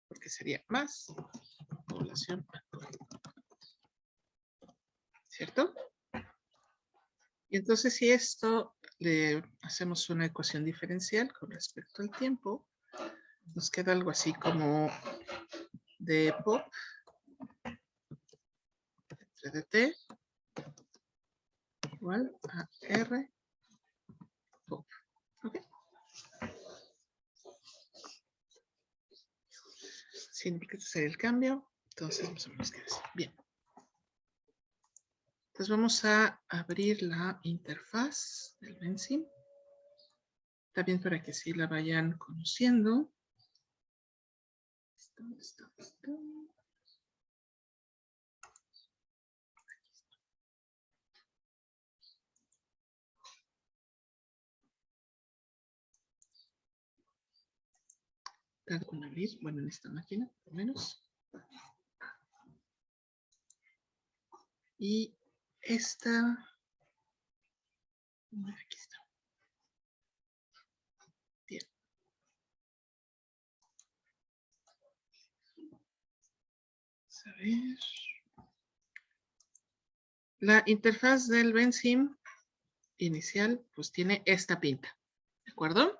Porque sería más población actual. ¿Cierto? Y entonces si esto le hacemos una ecuación diferencial con respecto al tiempo, nos queda algo así como de pop entre dt igual a r pop. ¿Ok? Sí, porque este sería el cambio. Entonces más o menos queda así. Bien. Entonces vamos a abrir la interfaz del Vensim. También para que sí la vayan conociendo. Esto. Con abrir, bueno, en esta máquina, por lo menos. Y esta, aquí está. Bien. Vamos a ver. La interfaz del Vensim inicial, pues tiene esta pinta, ¿de acuerdo?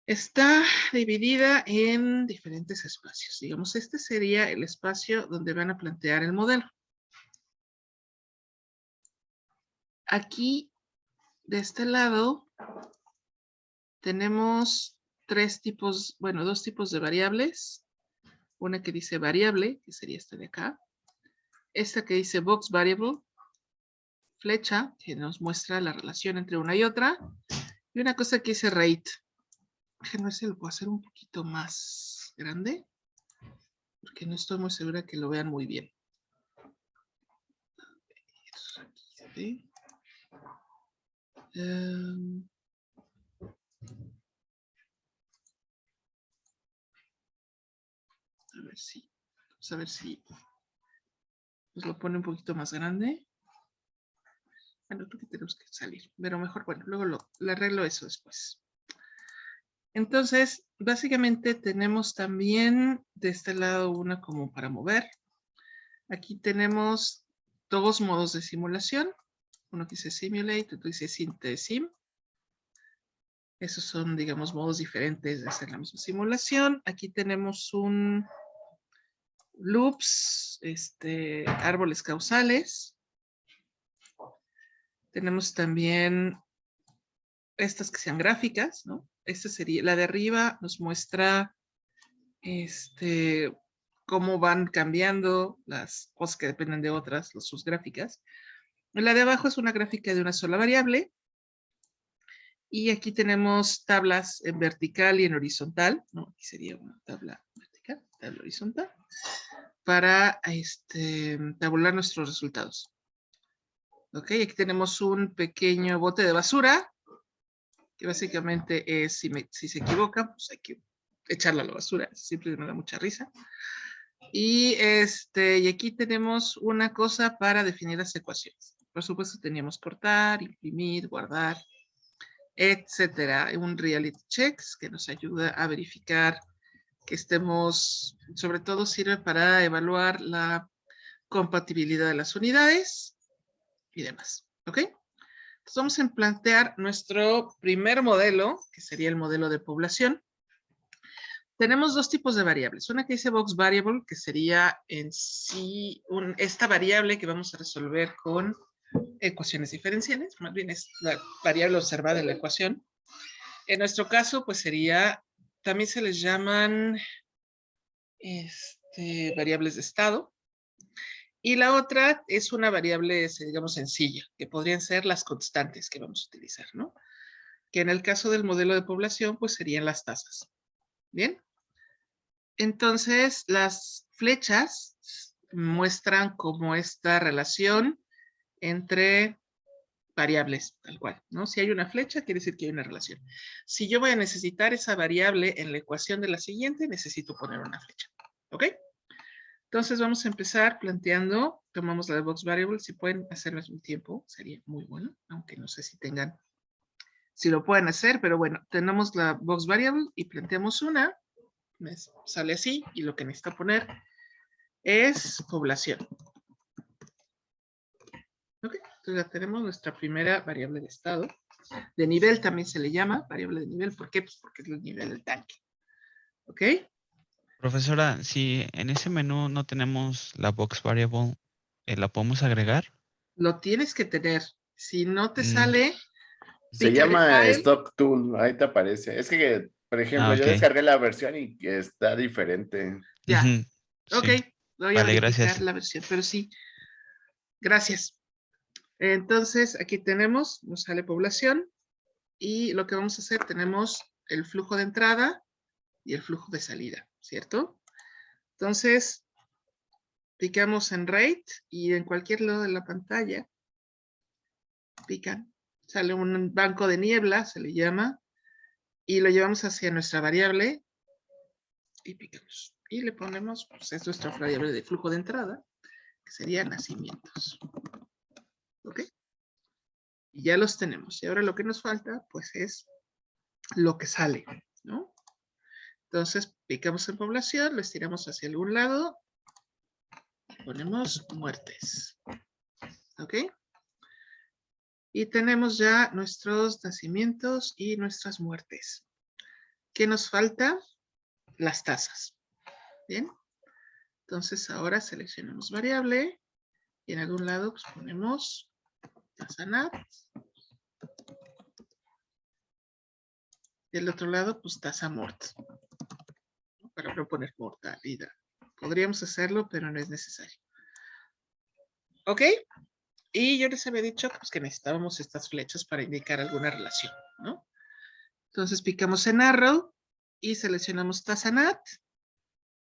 Está dividida en diferentes espacios. Digamos, este sería el espacio donde van a plantear el modelo. Aquí, de este lado, tenemos dos tipos de variables. Una que dice variable, que sería esta de acá. Esta que dice box variable, flecha, que nos muestra la relación entre una y otra. Y una cosa que dice rate. Déjenme ver si lo puedo hacer un poquito más grande. Porque no estoy muy segura que lo vean muy bien. Aquí, vamos a ver si nos lo pone un poquito más grande. Bueno, creo que tenemos que salir. Pero mejor, bueno, luego le arreglo eso después. Entonces, básicamente tenemos también de este lado una como para mover. Aquí tenemos dos modos de simulación. Uno que dice Simulate, otro dice Sim. Esos son, digamos, modos diferentes de hacer la misma simulación. Aquí tenemos un loops, árboles causales. Tenemos también estas que sean gráficas, ¿no? Esta sería, la de arriba nos muestra cómo van cambiando las cosas que dependen de otras, sus gráficas. La de abajo es una gráfica de una sola variable. Y aquí tenemos tablas en vertical y en horizontal, ¿no? Aquí sería una tabla vertical, tabla horizontal, para tabular nuestros resultados. Ok, aquí tenemos un pequeño bote de basura, que básicamente es, si se equivoca, pues hay que echarlo a la basura, siempre me da mucha risa. Y aquí tenemos una cosa para definir las ecuaciones. Por supuesto teníamos cortar, imprimir, guardar, etcétera. Un reality checks que nos ayuda a verificar que estemos, sobre todo sirve para evaluar la compatibilidad de las unidades y demás. ¿Ok? Entonces vamos a plantear nuestro primer modelo, que sería el modelo de población. Tenemos dos tipos de variables. Una que dice box variable, que sería en sí esta variable que vamos a resolver con ecuaciones diferenciales. Más bien es la variable observada en la ecuación. En nuestro caso, pues sería, también se les llaman variables de estado. Y la otra es una variable, digamos, sencilla, que podrían ser las constantes que vamos a utilizar, ¿no? Que en el caso del modelo de población, pues serían las tasas. ¿Bien? Entonces, las flechas muestran como esta relación entre variables, tal cual, ¿no? Si hay una flecha, quiere decir que hay una relación. Si yo voy a necesitar esa variable en la ecuación de la siguiente, necesito poner una flecha, ¿ok? Entonces vamos a empezar planteando, tomamos la box variable, si pueden hacerlo al mismo tiempo, sería muy bueno, aunque no sé si tengan, si lo pueden hacer, pero bueno, tenemos la box variable y planteamos una, me sale así, y lo que necesito poner es población. Ok, entonces ya tenemos nuestra primera variable de estado. De nivel también se le llama variable de nivel. ¿Por qué? Pues porque es el nivel del tanque. ¿Ok? Profesora, si en ese menú no tenemos la box variable, ¿la podemos agregar? Lo tienes que tener. Si no te Mm, sale, Se pícale llama file. Stock Tool, ahí te aparece. Es que, por ejemplo, yo ok. descargué la versión y que está diferente. Ya. Ujú, Ok, sí. voy a Vale, verificar gracias. la versión, pero sí. Gracias. Entonces, aquí tenemos, nos sale población. Y lo que vamos a hacer, tenemos el flujo de entrada y el flujo de salida, ¿cierto? Entonces, picamos en rate y en cualquier lado de la pantalla, pican, sale un banco de niebla, se le llama, y lo llevamos hacia nuestra variable y picamos. Y le ponemos, pues es nuestra variable de flujo de entrada, que sería nacimientos. ¿Ok? Y ya los tenemos. Y ahora lo que nos falta, pues es lo que sale, ¿no? Entonces, picamos en población, lo estiramos hacia algún lado, ponemos muertes. ¿Ok? Y tenemos ya nuestros nacimientos y nuestras muertes. ¿Qué nos falta? Las tasas. Bien. Entonces ahora seleccionamos variable y en algún lado pues ponemos tasa NAT. Del otro lado pues tasa mort. Para no poner mortalidad. Podríamos hacerlo, pero no es necesario. ¿Ok? Y yo les había dicho pues, que necesitábamos estas flechas para indicar alguna relación, ¿no? Entonces picamos en arrow y seleccionamos tasa NAT.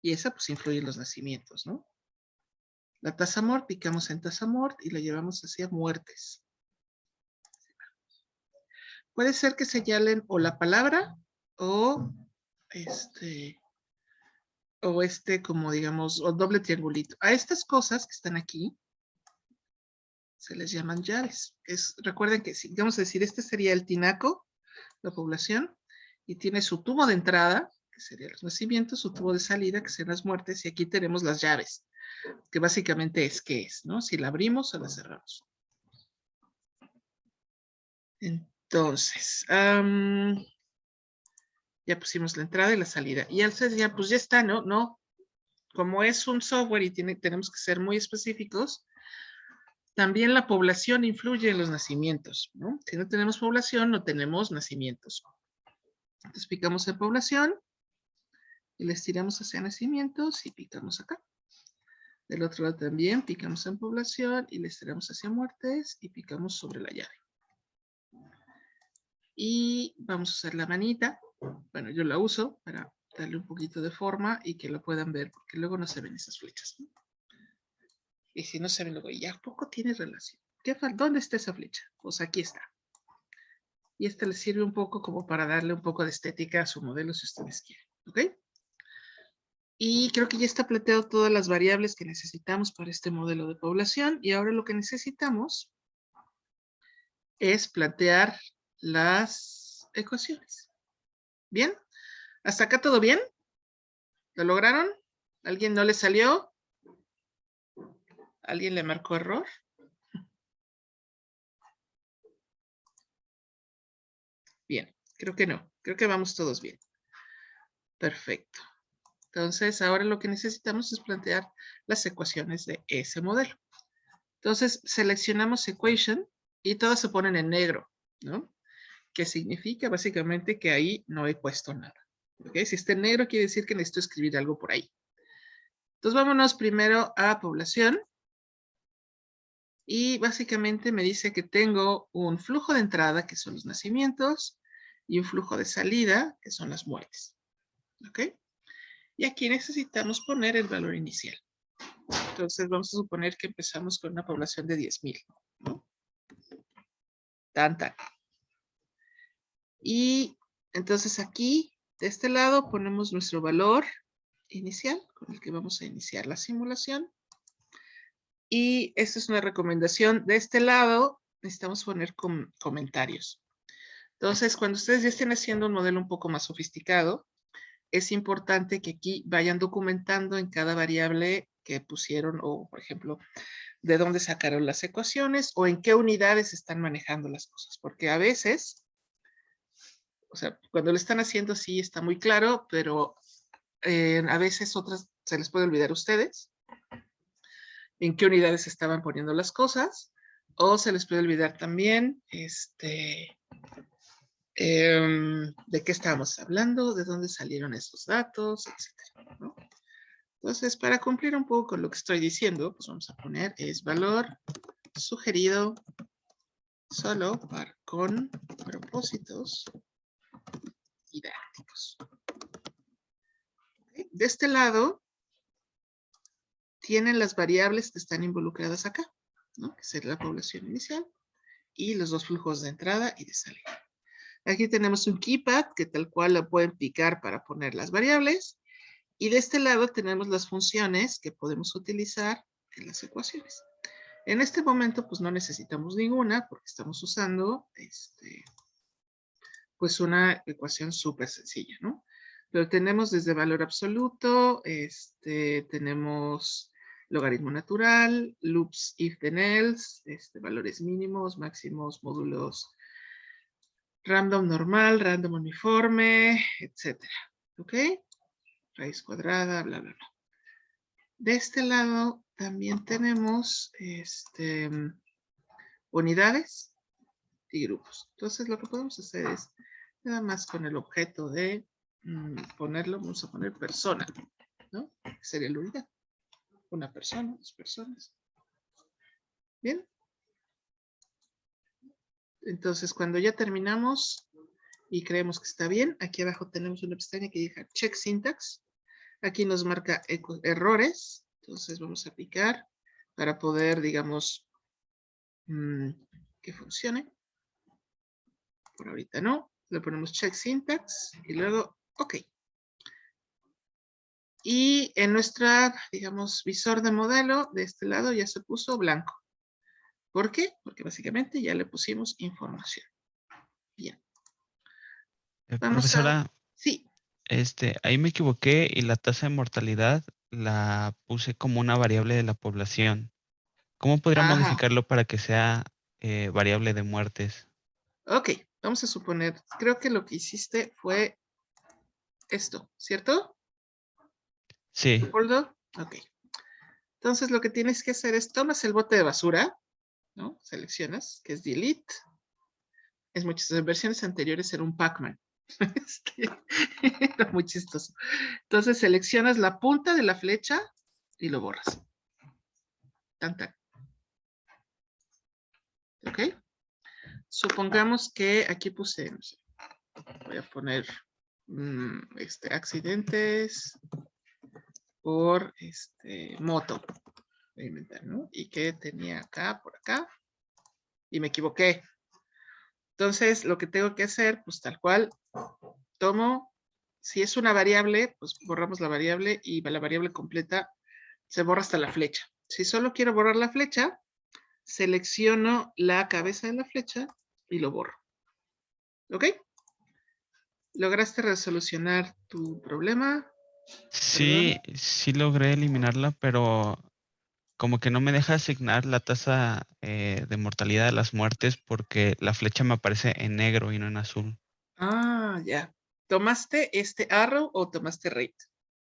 Y esa pues influye en los nacimientos, ¿no? La tasa mort, picamos en tasa mort y la llevamos hacia muertes. Puede ser que señalen o la palabra o como digamos, o doble triangulito. A estas cosas que están aquí se les llaman llaves. Recuerden que si vamos a decir, este sería el tinaco, la población, y tiene su tubo de entrada, que serían los nacimientos, su tubo de salida, que serían las muertes, y aquí tenemos las llaves, que básicamente es qué es, ¿no? Si la abrimos o la cerramos. Entonces, ya pusimos la entrada y la salida. Y al ser ya, pues ya está, ¿no? No, como es un software y tenemos que ser muy específicos, también la población influye en los nacimientos, ¿no? Si no tenemos población, no tenemos nacimientos. Entonces picamos en población y les tiramos hacia nacimientos y picamos acá. Del otro lado también picamos en población y les tiramos hacia muertes y picamos sobre la llave. Y vamos a usar la manita. Bueno, yo la uso para darle un poquito de forma y que lo puedan ver, porque luego no se ven esas flechas, ¿no? Y si no se ven, luego ya poco tiene relación. ¿Dónde está esa flecha? Pues aquí está. Y esta les sirve un poco como para darle un poco de estética a su modelo si ustedes quieren. ¿Ok? Y creo que ya está planteado todas las variables que necesitamos para este modelo de población. Y ahora lo que necesitamos es plantear las ecuaciones. ¿Bien? ¿Hasta acá todo bien? ¿Lo lograron? ¿Alguien no le salió? ¿Alguien le marcó error? Bien, creo que no. Creo que vamos todos bien. Perfecto. Entonces, ahora lo que necesitamos es plantear las ecuaciones de ese modelo. Entonces, seleccionamos Equation y todas se ponen en negro, ¿no? Que significa básicamente que ahí no he puesto nada. ¿Ok? Si está en negro quiere decir que necesito escribir algo por ahí. Entonces, vámonos primero a población. Y básicamente me dice que tengo un flujo de entrada, que son los nacimientos, y un flujo de salida, que son las muertes. ¿Ok? Y aquí necesitamos poner el valor inicial. Entonces vamos a suponer que empezamos con una población de 10,000, ¿no? Tan. Y entonces aquí, de este lado, ponemos nuestro valor inicial, con el que vamos a iniciar la simulación. Y esta es una recomendación. De este lado, necesitamos poner comentarios. Entonces, cuando ustedes ya estén haciendo un modelo un poco más sofisticado, es importante que aquí vayan documentando en cada variable que pusieron, o por ejemplo, de dónde sacaron las ecuaciones o en qué unidades están manejando las cosas. Porque a veces, o sea, cuando lo están haciendo sí está muy claro, pero a veces otras se les puede olvidar a ustedes en qué unidades estaban poniendo las cosas, o se les puede olvidar también de qué estábamos hablando, de dónde salieron esos datos, etcétera, ¿no? Entonces, para cumplir un poco con lo que estoy diciendo, pues vamos a poner es valor sugerido solo con propósitos didácticos. ¿Okay? De este lado, tienen las variables que están involucradas acá, ¿no? Que sería la población inicial y los dos flujos de entrada y de salida. Aquí tenemos un keypad que tal cual lo pueden picar para poner las variables. Y de este lado tenemos las funciones que podemos utilizar en las ecuaciones. En este momento pues no necesitamos ninguna porque estamos usando pues una ecuación súper sencilla, ¿no? Pero tenemos desde valor absoluto, tenemos logaritmo natural, loops if then else, valores mínimos, máximos, módulos random normal, random uniforme, etcétera. ¿Ok? Raíz cuadrada, bla, bla, bla. De este lado también tenemos unidades y grupos. Entonces lo que podemos hacer es nada más con el objeto de ponerlo, vamos a poner persona, ¿no? Sería la unidad. Una persona, dos personas. Bien. Entonces cuando ya terminamos y creemos que está bien, aquí abajo tenemos una pestaña que dice check syntax. Aquí nos marca errores. Entonces vamos a aplicar para poder, digamos, que funcione. Por ahorita no. Le ponemos check syntax y luego OK. Y en nuestra, digamos, visor de modelo, de este lado ya se puso blanco. ¿Por qué? Porque básicamente ya le pusimos información. Bien. Vamos Profesora, Sí, ahí me equivoqué y la tasa de mortalidad la puse como una variable de la población. ¿Cómo podría ajá. modificarlo para que sea variable de muertes? Ok, vamos a suponer, creo que lo que hiciste fue esto, ¿cierto, Sí, Leopoldo? Ok. Entonces lo que tienes que hacer es tomas el bote de basura, ¿no? Seleccionas, que es delete. En muchas versiones anteriores era un Pac-Man. Era muy chistoso. Entonces seleccionas la punta de la flecha y lo borras. Tan, tan. ¿Ok? Supongamos que aquí puse, no sé, voy a poner accidentes por moto. Voy a inventar, ¿no? Y que tenía acá, por acá, y me equivoqué. Entonces, lo que tengo que hacer, pues tal cual, tomo, si es una variable, pues borramos la variable y la variable completa se borra hasta la flecha. Si solo quiero borrar la flecha, selecciono la cabeza de la flecha y lo borro. ¿Ok? ¿Lograste resolucionar tu problema? Perdón. sí logré eliminarla, pero como que no me deja asignar la tasa de mortalidad de las muertes porque la flecha me aparece en negro y no en azul. Ah, ya. ¿Tomaste este arrow o tomaste rate?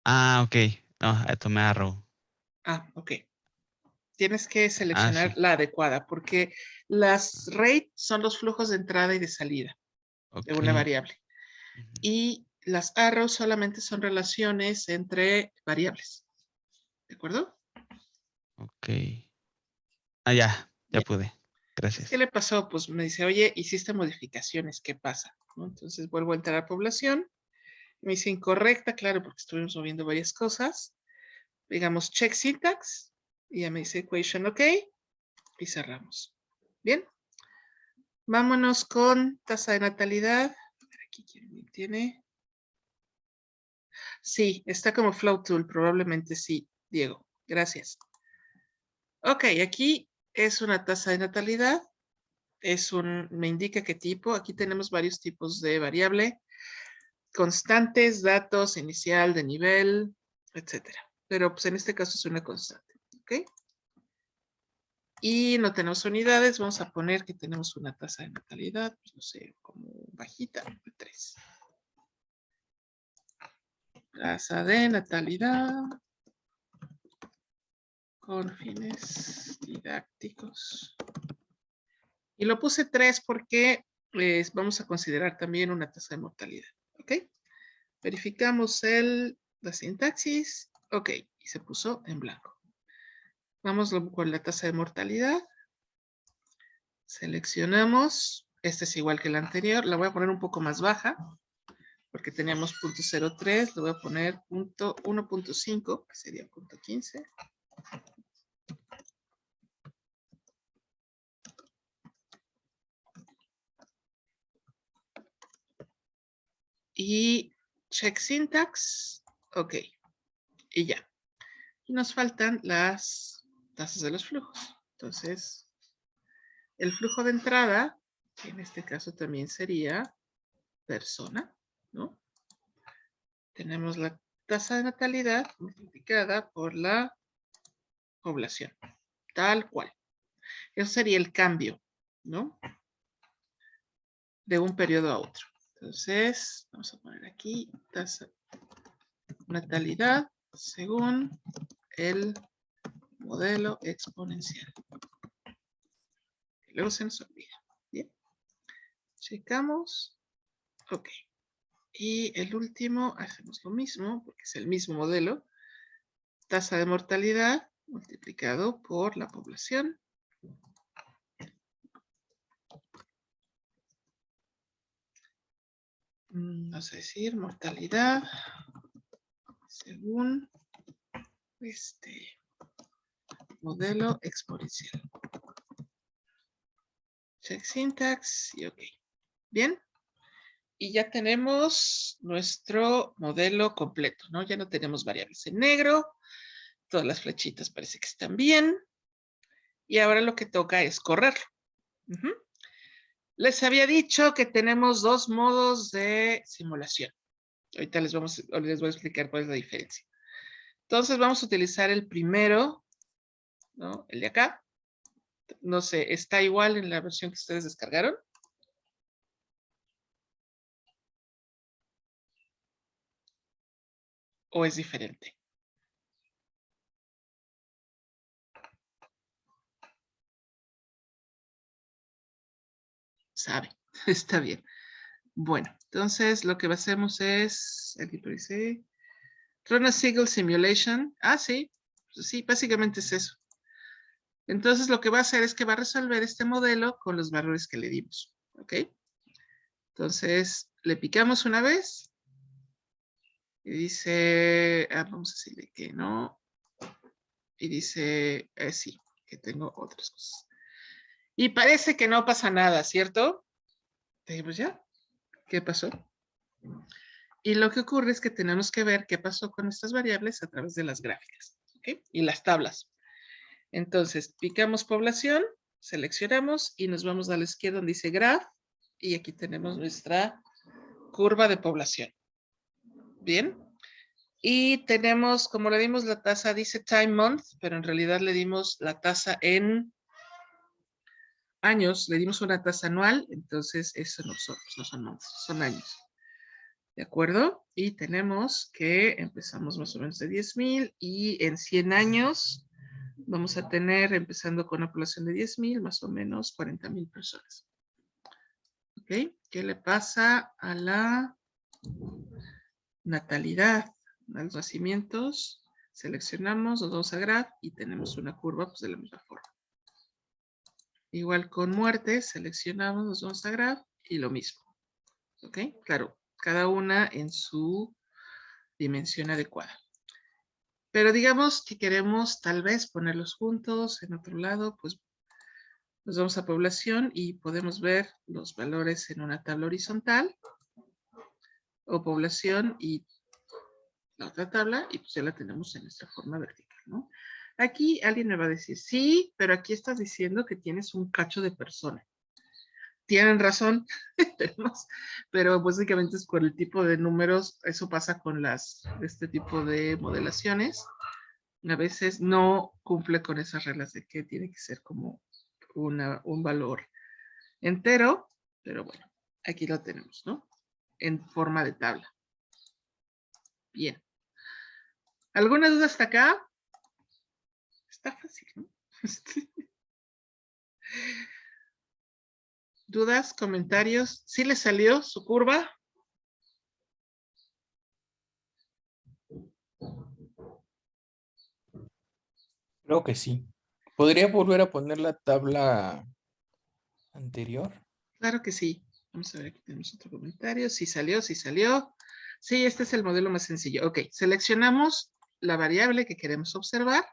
Ah, ok. No, tomé arrow. Ah, ok. Tienes que Ah, seleccionar sí. la adecuada porque las rate son los flujos de entrada y de salida de Ok. una variable. Ujú. Y las arrows solamente son relaciones entre variables. ¿De acuerdo? Ok. Ah, ya Bien. pude. Entonces, ¿qué Gracias. le pasó? Pues me dice, oye, hiciste modificaciones, ¿qué pasa? ¿No? Entonces vuelvo a entrar a población. Me dice incorrecta, claro, porque estuvimos moviendo varias cosas. Digamos, check syntax. Y ya me dice equation OK. Y cerramos. Bien. Vámonos con tasa de natalidad. A ver, aquí quién tiene. Sí, está como flow tool, probablemente sí, Diego. Gracias. Ok, aquí es una tasa de natalidad. Me indica qué tipo. Aquí tenemos varios tipos de variable. Constantes, datos, inicial, de nivel, etcétera. Pero pues en este caso es una constante. ¿Ok? Y no tenemos unidades. Vamos a poner que tenemos una tasa de natalidad, pues no sé, como bajita, 3. Tasa de natalidad con fines didácticos. Y lo puse 3 porque vamos a considerar también una tasa de mortalidad. ¿Ok? Verificamos la sintaxis. Ok, y se puso en blanco. Vamos con la tasa de mortalidad. Seleccionamos. Este es igual que la anterior. La voy a poner un poco más baja porque teníamos .03. Le voy a poner 1.5, que sería .15. Y check syntax. Ok. Y ya. Y nos faltan las tasas de los flujos. Entonces, el flujo de entrada, que en este caso también sería persona, ¿no? Tenemos la tasa de natalidad multiplicada por la población, tal cual. Eso sería el cambio, ¿no? De un periodo a otro. Entonces, vamos a poner aquí tasa natalidad según el modelo exponencial. Y luego se nos olvida. Bien. Checamos. Ok. Y el último, hacemos lo mismo, porque es el mismo modelo. Tasa de mortalidad multiplicado por la población. Vamos a decir mortalidad según modelo exponencial. Check syntax y ok. Bien. Y ya tenemos nuestro modelo completo, ¿no? Ya no tenemos variables en negro. Todas las flechitas parece que están bien. Y ahora lo que toca es correrlo. Les había dicho que tenemos dos modos de simulación. Ahorita les voy a explicar cuál es la diferencia. Entonces vamos a utilizar el primero, ¿no? El de acá. No sé, ¿está igual en la versión que ustedes descargaron? ¿O es diferente? Sabe, está bien. Bueno, entonces lo que hacemos es, aquí dice, run a single simulation. Ah, sí, sí, básicamente es eso. Entonces lo que va a hacer es que va a resolver este modelo con los valores que le dimos, ¿ok? Entonces le picamos una vez y dice, vamos a decirle que no, y dice, sí, que tengo otras cosas. Y parece que no pasa nada, ¿cierto? Pues ya, ¿qué pasó? Y lo que ocurre es que tenemos que ver qué pasó con estas variables a través de las gráficas, ¿ok? Y las tablas. Entonces, picamos población, seleccionamos y nos vamos a la izquierda donde dice graph y aquí tenemos nuestra curva de población. Bien. Y tenemos, como le dimos la tasa, dice time month, pero en realidad le dimos la tasa en años, le dimos una tasa anual, entonces eso no son months, son años. ¿De acuerdo? Y tenemos que empezamos más o menos de 10,000 y en 100 años vamos a tener, empezando con una población de 10,000, más o menos 40,000 personas. ¿Ok? ¿Qué le pasa a la natalidad? A los nacimientos, seleccionamos, nos vamos a graph y tenemos una curva pues, de la misma forma. Igual con muerte, seleccionamos, nos vamos a graph y lo mismo. ¿Ok? Claro, cada una en su dimensión adecuada. Pero digamos que queremos tal vez ponerlos juntos en otro lado, pues nos vamos a población y podemos ver los valores en una tabla horizontal o población y la otra tabla y pues ya la tenemos en nuestra forma vertical, ¿no? Aquí alguien me va a decir, sí, pero aquí estás diciendo que tienes un cacho de persona. Tienen razón, pero básicamente es por el tipo de números, eso pasa con este tipo de modelaciones. A veces no cumple con esas reglas de que tiene que ser como un valor entero, pero bueno, aquí lo tenemos, ¿no? En forma de tabla. Bien. ¿Alguna duda hasta acá? Está fácil, ¿no? ¿Dudas, comentarios? ¿Sí le salió su curva? Creo que sí. ¿Podría volver a poner la tabla anterior? Claro que sí. Vamos a ver, aquí tenemos otro comentario. Sí salió, sí salió. Sí, este es el modelo más sencillo. Ok, seleccionamos la variable que queremos observar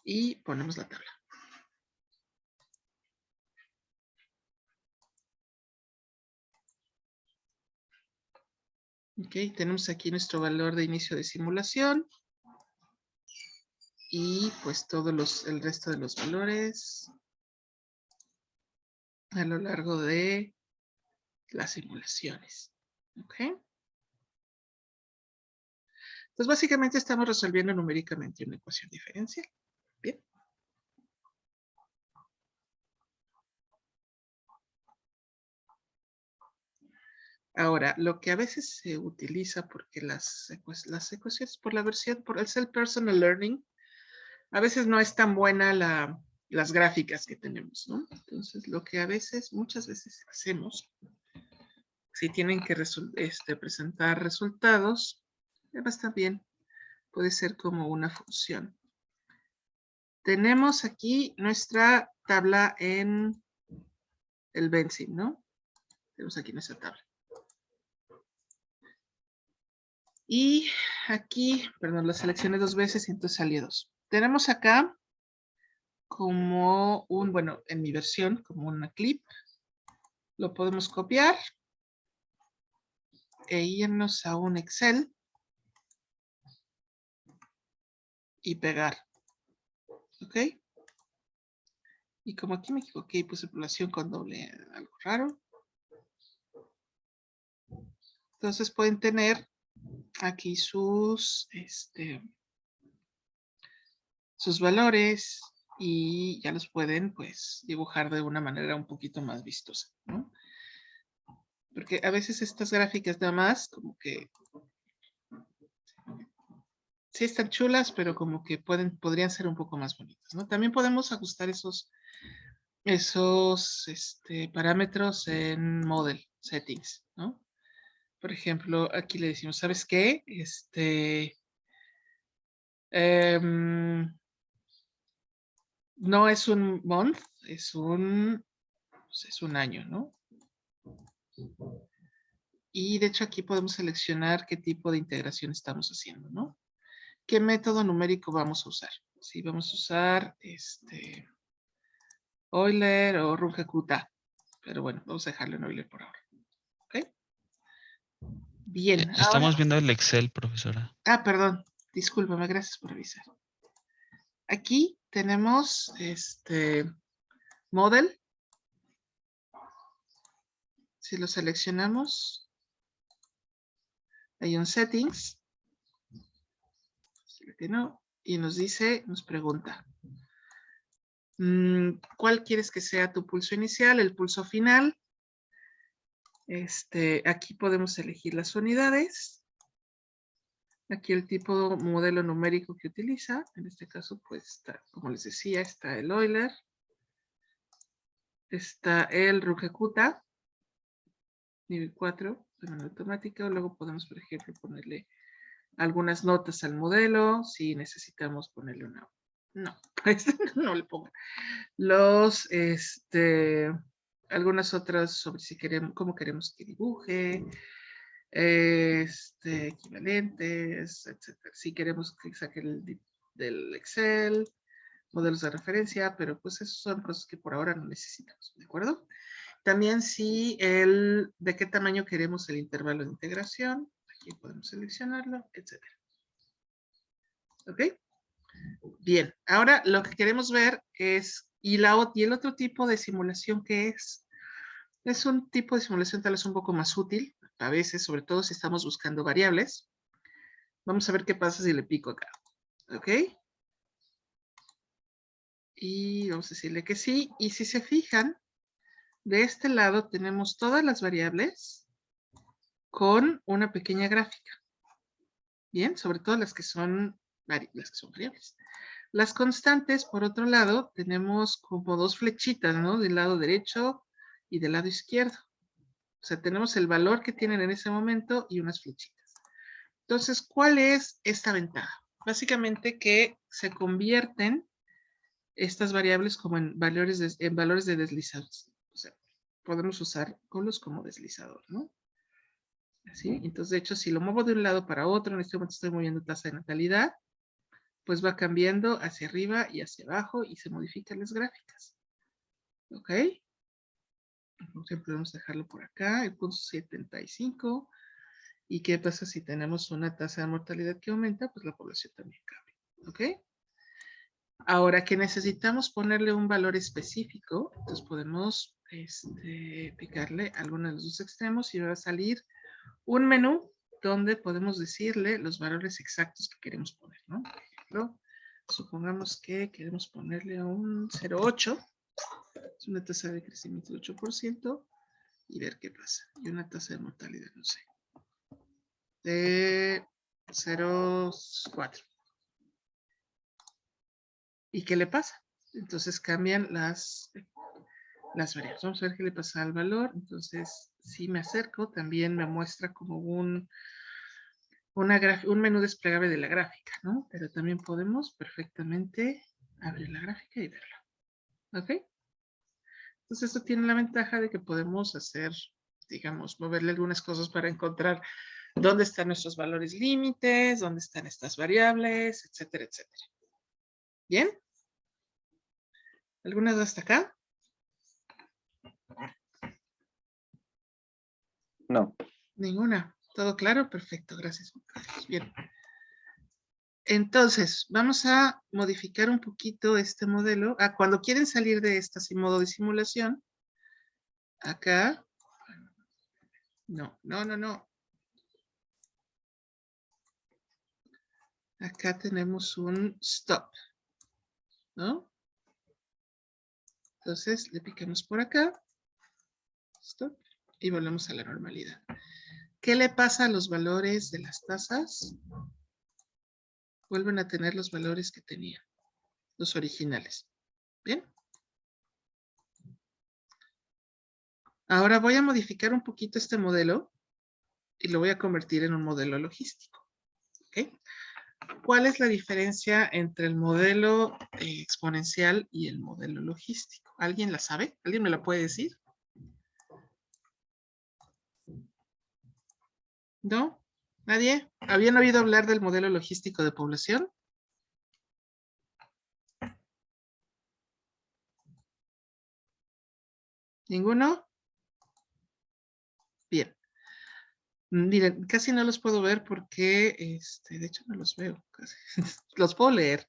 y ponemos la tabla. Ok, tenemos aquí nuestro valor de inicio de simulación. Y pues el resto de los valores a lo largo de las simulaciones. Ok. Entonces básicamente estamos resolviendo numéricamente una ecuación diferencial. Bien. Ahora, lo que a veces se utiliza porque las ecuaciones por la versión, por el Self-Personal Learning, a veces no es tan buena las gráficas que tenemos, ¿no? Entonces, lo que muchas veces hacemos, si tienen que presentar resultados, está bien, puede ser como una función. Tenemos aquí nuestra tabla en el Benzene, ¿no? Tenemos aquí nuestra tabla. Y aquí, perdón, la seleccioné 2 veces y entonces salió 2. Tenemos acá como bueno, en mi versión, como una clip. Lo podemos copiar e irnos a un Excel y pegar. ¿Ok? Y como aquí me equivoqué y puse población con doble algo raro. Entonces pueden tener aquí sus valores y ya los pueden pues dibujar de una manera un poquito más vistosa, ¿no? Porque a veces estas gráficas nada más como que sí están chulas, pero como que podrían ser un poco más bonitas, ¿no? También podemos ajustar esos parámetros en Model Settings, ¿no? Por ejemplo, aquí le decimos, ¿sabes qué? No es un month, es un año, ¿no? Y de hecho aquí podemos seleccionar qué tipo de integración estamos haciendo, ¿no? ¿Qué método numérico vamos a usar? Sí, vamos a usar Euler o Runge-Kutta. Pero bueno, vamos a dejarlo en Euler por ahora. ¿Ok? Bien. Estamos viendo el Excel, profesora. Perdón. Discúlpame, gracias por avisar. Aquí tenemos Model. Si lo seleccionamos, hay un Settings. No, y nos pregunta, ¿cuál quieres que sea tu pulso inicial, el pulso final? Aquí podemos elegir las unidades. Aquí el tipo modelo numérico que utiliza. En este caso, pues, está, como les decía, está el Euler. Está el Runge-Kutta. Nivel 4, de manera automática. Luego podemos, por ejemplo, ponerle algunas notas al modelo. Si necesitamos ponerle una... No, no le pongan. Algunas otras sobre si queremos, cómo queremos que dibuje. Equivalentes, etcétera. Si queremos que saque del Excel, modelos de referencia, pero pues esas son cosas que por ahora no necesitamos, ¿de acuerdo? También de qué tamaño queremos el intervalo de integración, aquí podemos seleccionarlo, etcétera. ¿Ok? Bien, ahora lo que queremos ver es, y el otro tipo de simulación que es un tipo de simulación tal vez un poco más útil, a veces, sobre todo si estamos buscando variables. Vamos a ver qué pasa si le pico acá. ¿Ok? Y vamos a decirle que sí. Y si se fijan, de este lado tenemos todas las variables con una pequeña gráfica. Bien, sobre todo las que son variables. Las constantes, por otro lado, tenemos como dos flechitas, ¿no? Del lado derecho y del lado izquierdo. O sea, tenemos el valor que tienen en ese momento y unas flechitas. Entonces, ¿cuál es esta ventaja? Básicamente que se convierten estas variables como en valores de deslizadores. O sea, podemos usar colos como deslizador, ¿no? Así. Entonces, de hecho, si lo muevo de un lado para otro, en este momento estoy moviendo tasa de natalidad, pues va cambiando hacia arriba y hacia abajo y se modifican las gráficas. ¿Ok? Por ejemplo, vamos a dejarlo por acá, el punto 75. ¿Y qué pasa si tenemos una tasa de mortalidad que aumenta? Pues la población también cambia. ¿Ok? Ahora que necesitamos ponerle un valor específico, entonces podemos picarle alguno de los dos extremos y va a salir un menú donde podemos decirle los valores exactos que queremos poner, ¿no? Por ejemplo, supongamos que queremos ponerle un 0,8, es una tasa de crecimiento de 8%, y ver qué pasa. Y una tasa de mortalidad, no sé, de 0,4. ¿Y qué le pasa? Entonces cambian las variables. Vamos a ver qué le pasa al valor. Entonces, si me acerco, también me muestra como un menú desplegable de la gráfica, ¿no? Pero también podemos perfectamente abrir la gráfica y verla. ¿Ok? Entonces, esto tiene la ventaja de que podemos hacer, digamos, moverle algunas cosas para encontrar dónde están nuestros valores límites, dónde están estas variables, etcétera, etcétera. ¿Bien? ¿Alguna duda hasta acá? No. Ninguna. ¿Todo claro? Perfecto, gracias. Bien. Entonces, vamos a modificar un poquito este modelo. Cuando quieren salir de esta modo de simulación, acá, no. Acá tenemos un stop, ¿no? Entonces, le picamos por acá, stop, y volvemos a la normalidad. ¿Qué le pasa a los valores de las tasas? Vuelven a tener los valores que tenían, los originales. ¿Bien? Ahora voy a modificar un poquito este modelo y lo voy a convertir en un modelo logístico. ¿Ok? ¿Cuál es la diferencia entre el modelo exponencial y el modelo logístico? ¿Alguien la sabe? ¿Alguien me la puede decir? ¿No? ¿Nadie? ¿Habían oído hablar del modelo logístico de población? ¿Ninguno? Bien. Miren, casi no los puedo ver porque, de hecho no los veo. Casi. Los puedo leer.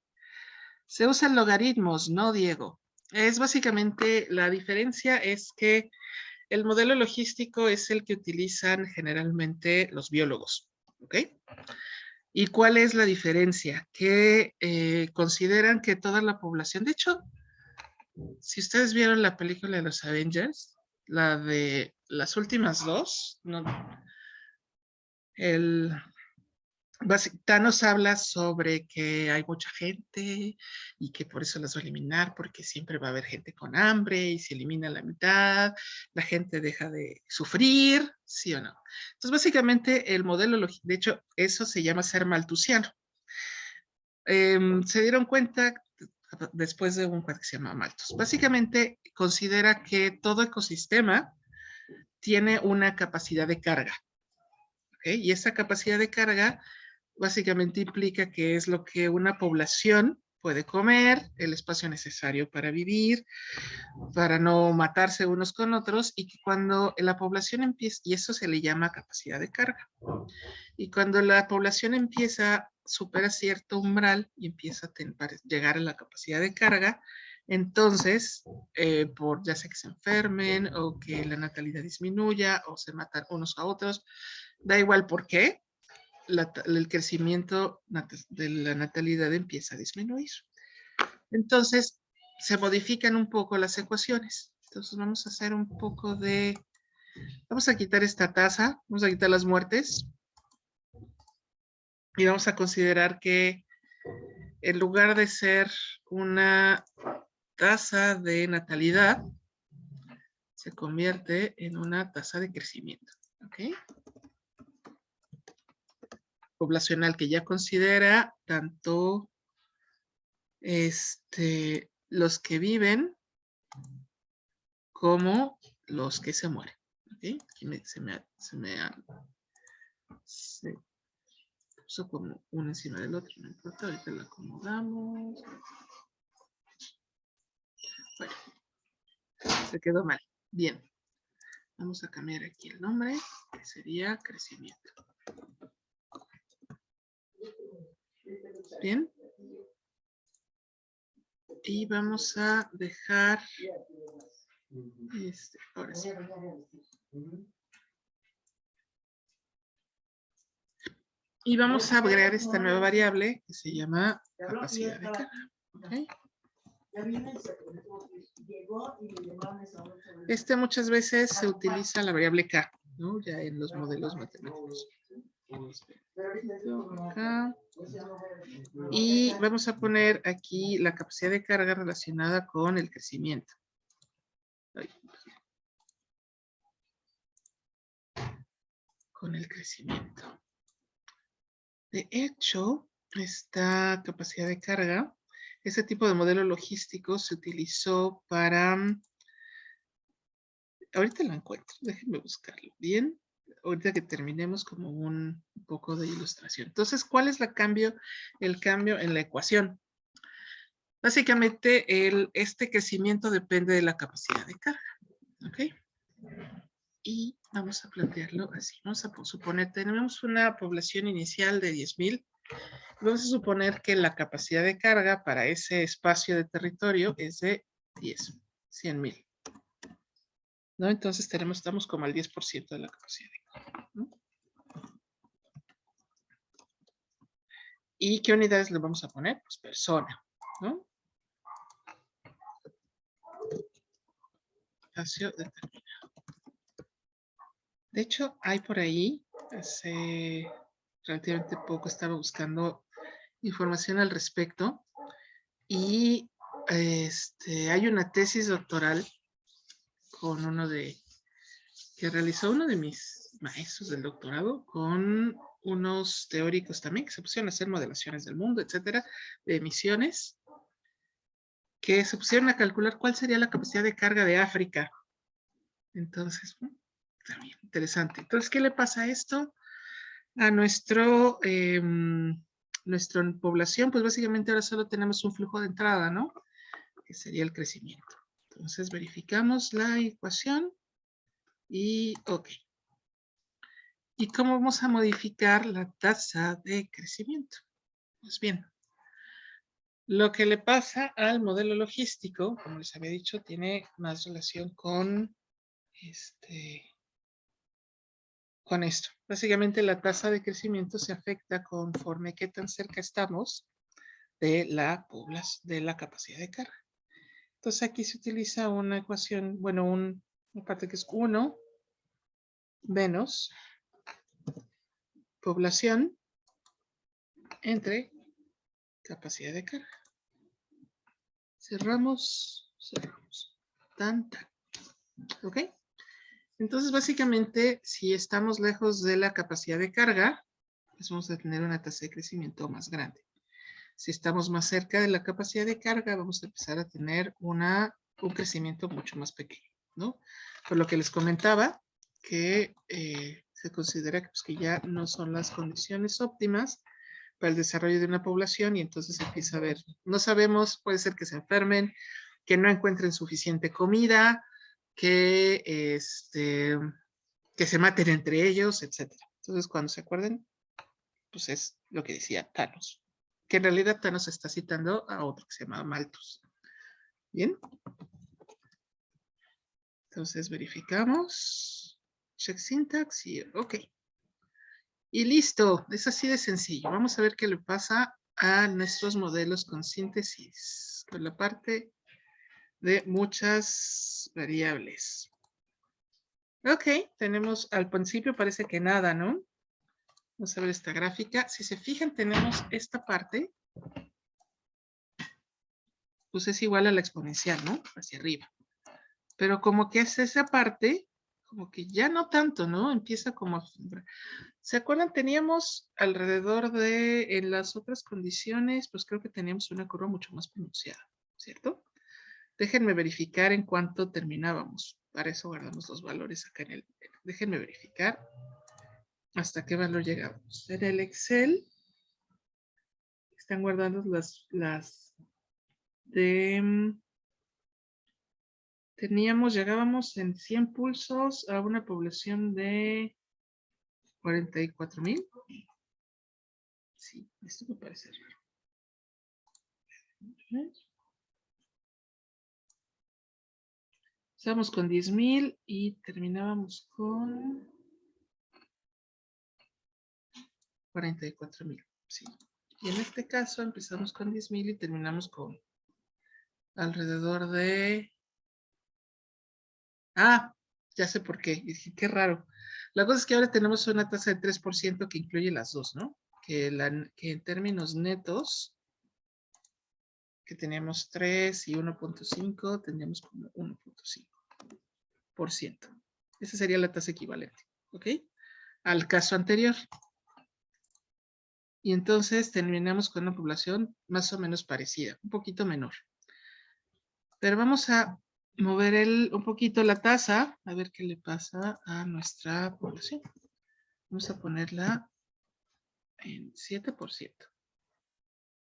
Se usan logaritmos, ¿no, Diego? Es básicamente, la diferencia es que el modelo logístico es el que utilizan generalmente los biólogos, ¿ok? ¿Y cuál es la diferencia? Que consideran que toda la población, de hecho, si ustedes vieron la película de los Avengers, la de las últimas dos, no, Thanos habla sobre que hay mucha gente y que por eso las va a eliminar, porque siempre va a haber gente con hambre y si elimina la mitad, la gente deja de sufrir, ¿sí o no? Entonces, básicamente, el modelo, de hecho, eso se llama ser maltusiano. Se dieron cuenta después de un cuate que se llama Malthus. Básicamente, considera que todo ecosistema tiene una capacidad de carga, ¿ok? Y esa capacidad de carga básicamente implica que es lo que una población puede comer, el espacio necesario para vivir, para no matarse unos con otros, y que cuando la población empieza, y eso se le llama capacidad de carga, y cuando la población empieza, supera cierto umbral y empieza a llegar a la capacidad de carga, entonces, por ya sea que se enfermen o que la natalidad disminuya o se matan unos a otros, da igual por qué, el crecimiento de la natalidad empieza a disminuir. Entonces, se modifican un poco las ecuaciones. Entonces, vamos a hacer un poco de... Vamos a quitar esta tasa, vamos a quitar las muertes. Y vamos a considerar que en lugar de ser una tasa de natalidad, se convierte en una tasa de crecimiento. ¿Ok? Poblacional que ya considera tanto los que viven como los que se mueren. ¿Okay? Aquí se puso como uno encima del otro, no importa, ahorita lo acomodamos. Bueno, se quedó mal. Bien, vamos a cambiar aquí el nombre, que sería crecimiento. Bien. Y vamos a dejar ahora sí. Y vamos a agregar esta nueva variable que se llama capacidad de carga. ¿Okay? Muchas veces se utiliza la variable K, ¿no? Ya en los modelos matemáticos. Acá. Y vamos a poner aquí la capacidad de carga relacionada con el crecimiento. Con el crecimiento. De hecho, esta capacidad de carga, ese tipo de modelo logístico se utilizó para... Ahorita lo encuentro, déjenme buscarlo bien. Ahorita que terminemos como un poco de ilustración. Entonces, ¿cuál es el cambio en la ecuación? Básicamente, este crecimiento depende de la capacidad de carga. ¿Ok? Y vamos a plantearlo así. Vamos a suponer, tenemos una población inicial de 10,000 Vamos a suponer que la capacidad de carga para ese espacio de territorio es de 100,000. ¿No? Entonces estamos como al 10% de la capacidad de carga, ¿no? ¿Y qué unidades le vamos a poner? Pues persona, ¿no? Espacio determinado. De hecho, hay por ahí, hace relativamente poco estaba buscando información al respecto y hay una tesis doctoral con que realizó uno de mis maestros del doctorado con unos teóricos también que se pusieron a hacer modelaciones del mundo, etcétera, de emisiones, que se pusieron a calcular cuál sería la capacidad de carga de África. Entonces, también interesante. Entonces, ¿qué le pasa a esto? A nuestra población, pues básicamente ahora solo tenemos un flujo de entrada, ¿no? Que sería el crecimiento. Entonces, verificamos la ecuación y ok. ¿Y cómo vamos a modificar la tasa de crecimiento? Pues bien, lo que le pasa al modelo logístico, como les había dicho, tiene más relación con esto. Básicamente la tasa de crecimiento se afecta conforme qué tan cerca estamos de la capacidad de carga. Entonces aquí se utiliza una ecuación, bueno, una parte que es 1 menos población entre capacidad de carga. Cerramos. Tan. ¿Ok? Entonces, básicamente, si estamos lejos de la capacidad de carga, pues vamos a tener una tasa de crecimiento más grande. Si estamos más cerca de la capacidad de carga, vamos a empezar a tener un crecimiento mucho más pequeño, ¿no? Por lo que les comentaba, que se considera que ya no son las condiciones óptimas para el desarrollo de una población y entonces empieza a haber, no sabemos, puede ser que se enfermen, que no encuentren suficiente comida, que se maten entre ellos, etc. Entonces, cuando se acuerden, pues es lo que decía Thanos, que en realidad Thanos está citando a otro que se llama Malthus. ¿Bien? Entonces verificamos, check syntax y ok. Y listo, es así de sencillo. Vamos a ver qué le pasa a nuestros modelos con síntesis, con la parte de muchas variables. Ok, tenemos al principio parece que nada, ¿no? Vamos a ver esta gráfica. Si se fijan, tenemos esta parte, pues es igual a la exponencial, ¿no? Hacia arriba. Pero como que es esa parte, como que ya no tanto, ¿no? Empieza como... ¿Se acuerdan? Teníamos alrededor de, en las otras condiciones, pues creo que teníamos una curva mucho más pronunciada, ¿cierto? Déjenme verificar en cuánto terminábamos. Para eso guardamos los valores acá en el... Déjenme verificar hasta qué valor llegamos. En el Excel están guardando las de... llegábamos en 100 pulsos a una población de 44,000. Sí, esto me parece raro. Estábamos con 10,000 y terminábamos con 44,000. Sí. Y en este caso empezamos con 10,000 y terminamos con alrededor de... Ah, ya sé por qué. Y dije, qué raro. La cosa es que ahora tenemos una tasa de 3% que incluye las dos, ¿no? Que en términos netos, que teníamos 3 y 1.5, tendríamos como 1.5%. Esa sería la tasa equivalente, ¿ok? Al caso anterior. Y entonces terminamos con una población más o menos parecida, un poquito menor. Pero vamos a mover un poquito la tasa, a ver qué le pasa a nuestra población. Vamos a ponerla en 7%.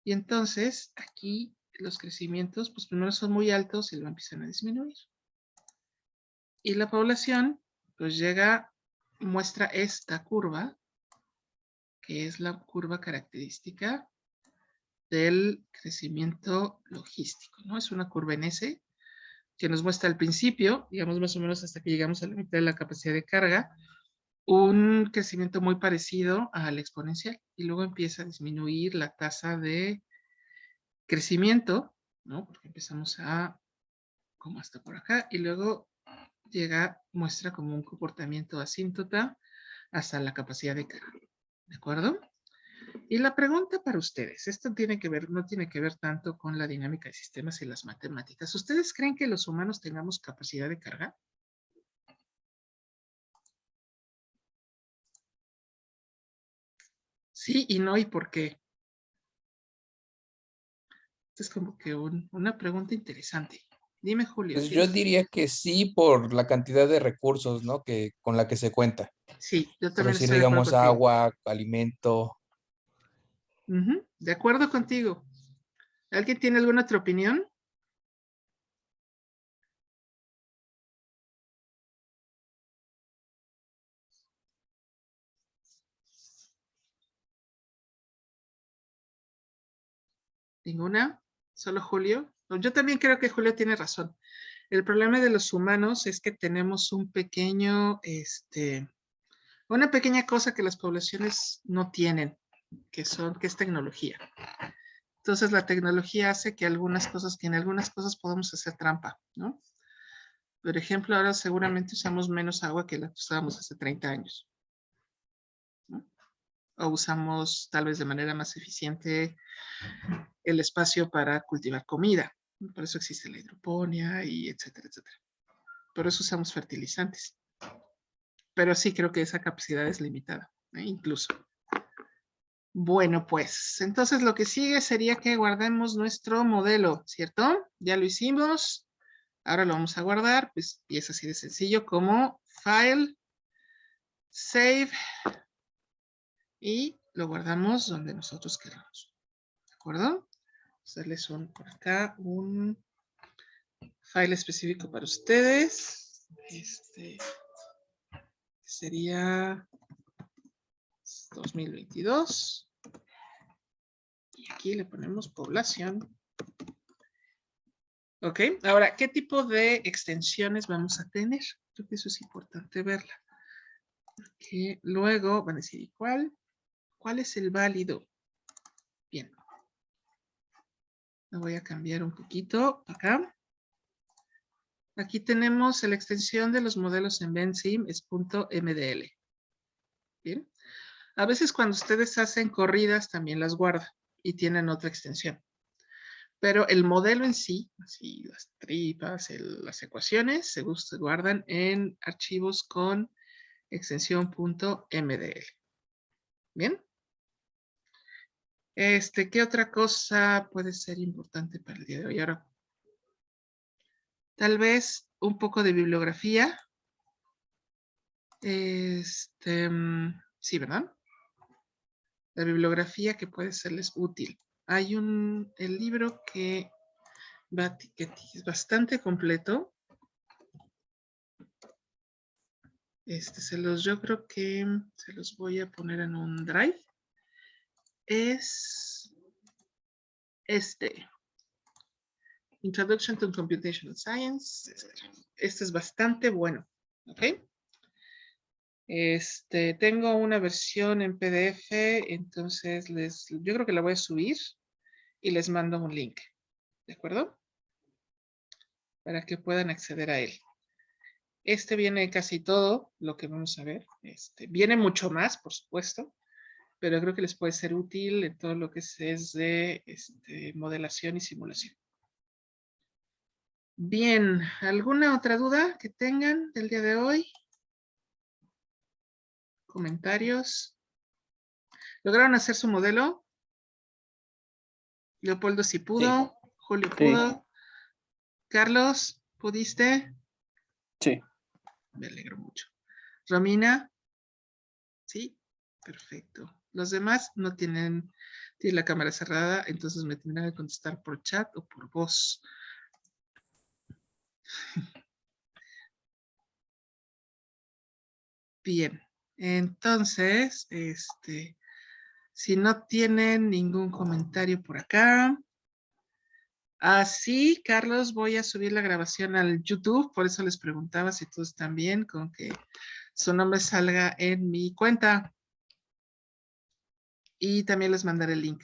Y entonces aquí los crecimientos, pues primero son muy altos y luego empiezan a disminuir. Y la población, pues muestra esta curva, que es la curva característica del crecimiento logístico, ¿no? Es una curva en S que nos muestra al principio, digamos más o menos hasta que llegamos a la mitad de la capacidad de carga, un crecimiento muy parecido al exponencial y luego empieza a disminuir la tasa de crecimiento, ¿no? Porque empezamos a como hasta por acá y luego muestra como un comportamiento asíntota hasta la capacidad de carga, ¿de acuerdo? Y la pregunta para ustedes, esto no tiene que ver tanto con la dinámica de sistemas y las matemáticas. ¿Ustedes creen que los humanos tengamos capacidad de carga? Sí y no, ¿y por qué? Esto es como que una pregunta interesante. Dime, Julio. Pues yo diría que sí por la cantidad de recursos, ¿no? Que con la que se cuenta. Sí, yo Por también decir, estoy de acuerdo digamos, contigo. agua, alimento. De acuerdo contigo. ¿Alguien tiene alguna otra opinión? ¿Ninguna? ¿Solo Julio? Yo también creo que Julio tiene razón. El problema de los humanos es que tenemos una pequeña cosa que las poblaciones no tienen, que es tecnología. Entonces la tecnología hace que en algunas cosas podemos hacer trampa, ¿no? Por ejemplo, ahora seguramente usamos menos agua que la que usábamos hace 30 años, ¿no? O usamos tal vez de manera más eficiente el espacio para cultivar comida. Por eso existe la hidroponía y etcétera, etcétera. Por eso usamos fertilizantes. Pero sí creo que esa capacidad es limitada, incluso. Bueno, pues entonces lo que sigue sería que guardemos nuestro modelo, ¿cierto? Ya lo hicimos. Ahora lo vamos a guardar, pues, y es así de sencillo como File, Save, y lo guardamos donde nosotros queramos. ¿De acuerdo? Hacerles por acá un file específico para ustedes. Sería 2022. Y aquí le ponemos población. Ok, ahora, ¿qué tipo de extensiones vamos a tener? Creo que eso es importante verla. Que luego van a decir, ¿cuál es el válido? Bien. Lo voy a cambiar un poquito acá. Aquí tenemos la extensión de los modelos en Vensim, es .mdl. Bien. A veces cuando ustedes hacen corridas también las guardan y tienen otra extensión. Pero el modelo en sí, así las tripas, las ecuaciones, se guardan en archivos con extensión .mdl. ¿Bien? ¿Qué otra cosa puede ser importante para el día de hoy? Ahora, tal vez un poco de bibliografía. Sí, ¿verdad? La bibliografía que puede serles útil. Hay el libro que es bastante completo. Yo creo que se los voy a poner en un drive. Es Introduction to Computational Science. Este es bastante bueno. ¿Ok? Tengo una versión en PDF, entonces yo creo que la voy a subir y les mando un link. ¿De acuerdo? Para que puedan acceder a él. Viene casi todo lo que vamos a ver. Viene mucho más, por supuesto, pero creo que les puede ser útil en todo lo que es de modelación y simulación. Bien, ¿alguna otra duda que tengan del día de hoy? ¿Comentarios? ¿Lograron hacer su modelo? Leopoldo sí pudo, sí. Julio pudo. Carlos, ¿pudiste? Sí. Me alegro mucho. Romina, sí, perfecto. Los demás no tienen la cámara cerrada, entonces me tendrán que contestar por chat o por voz. Bien, entonces, Si no tienen ningún comentario por acá. Sí, Carlos, voy a subir la grabación al YouTube, por eso les preguntaba si todos están bien con que su nombre salga en mi cuenta. Y también les mandaré el link,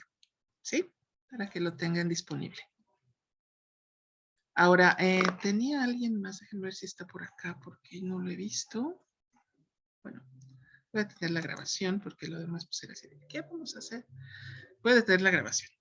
¿sí? Para que lo tengan disponible. Ahora, tenía alguien más, déjenme ver si está por acá, porque no lo he visto. Bueno, voy a detener la grabación, porque lo demás pues era así. ¿Qué vamos a hacer? Voy a detener la grabación.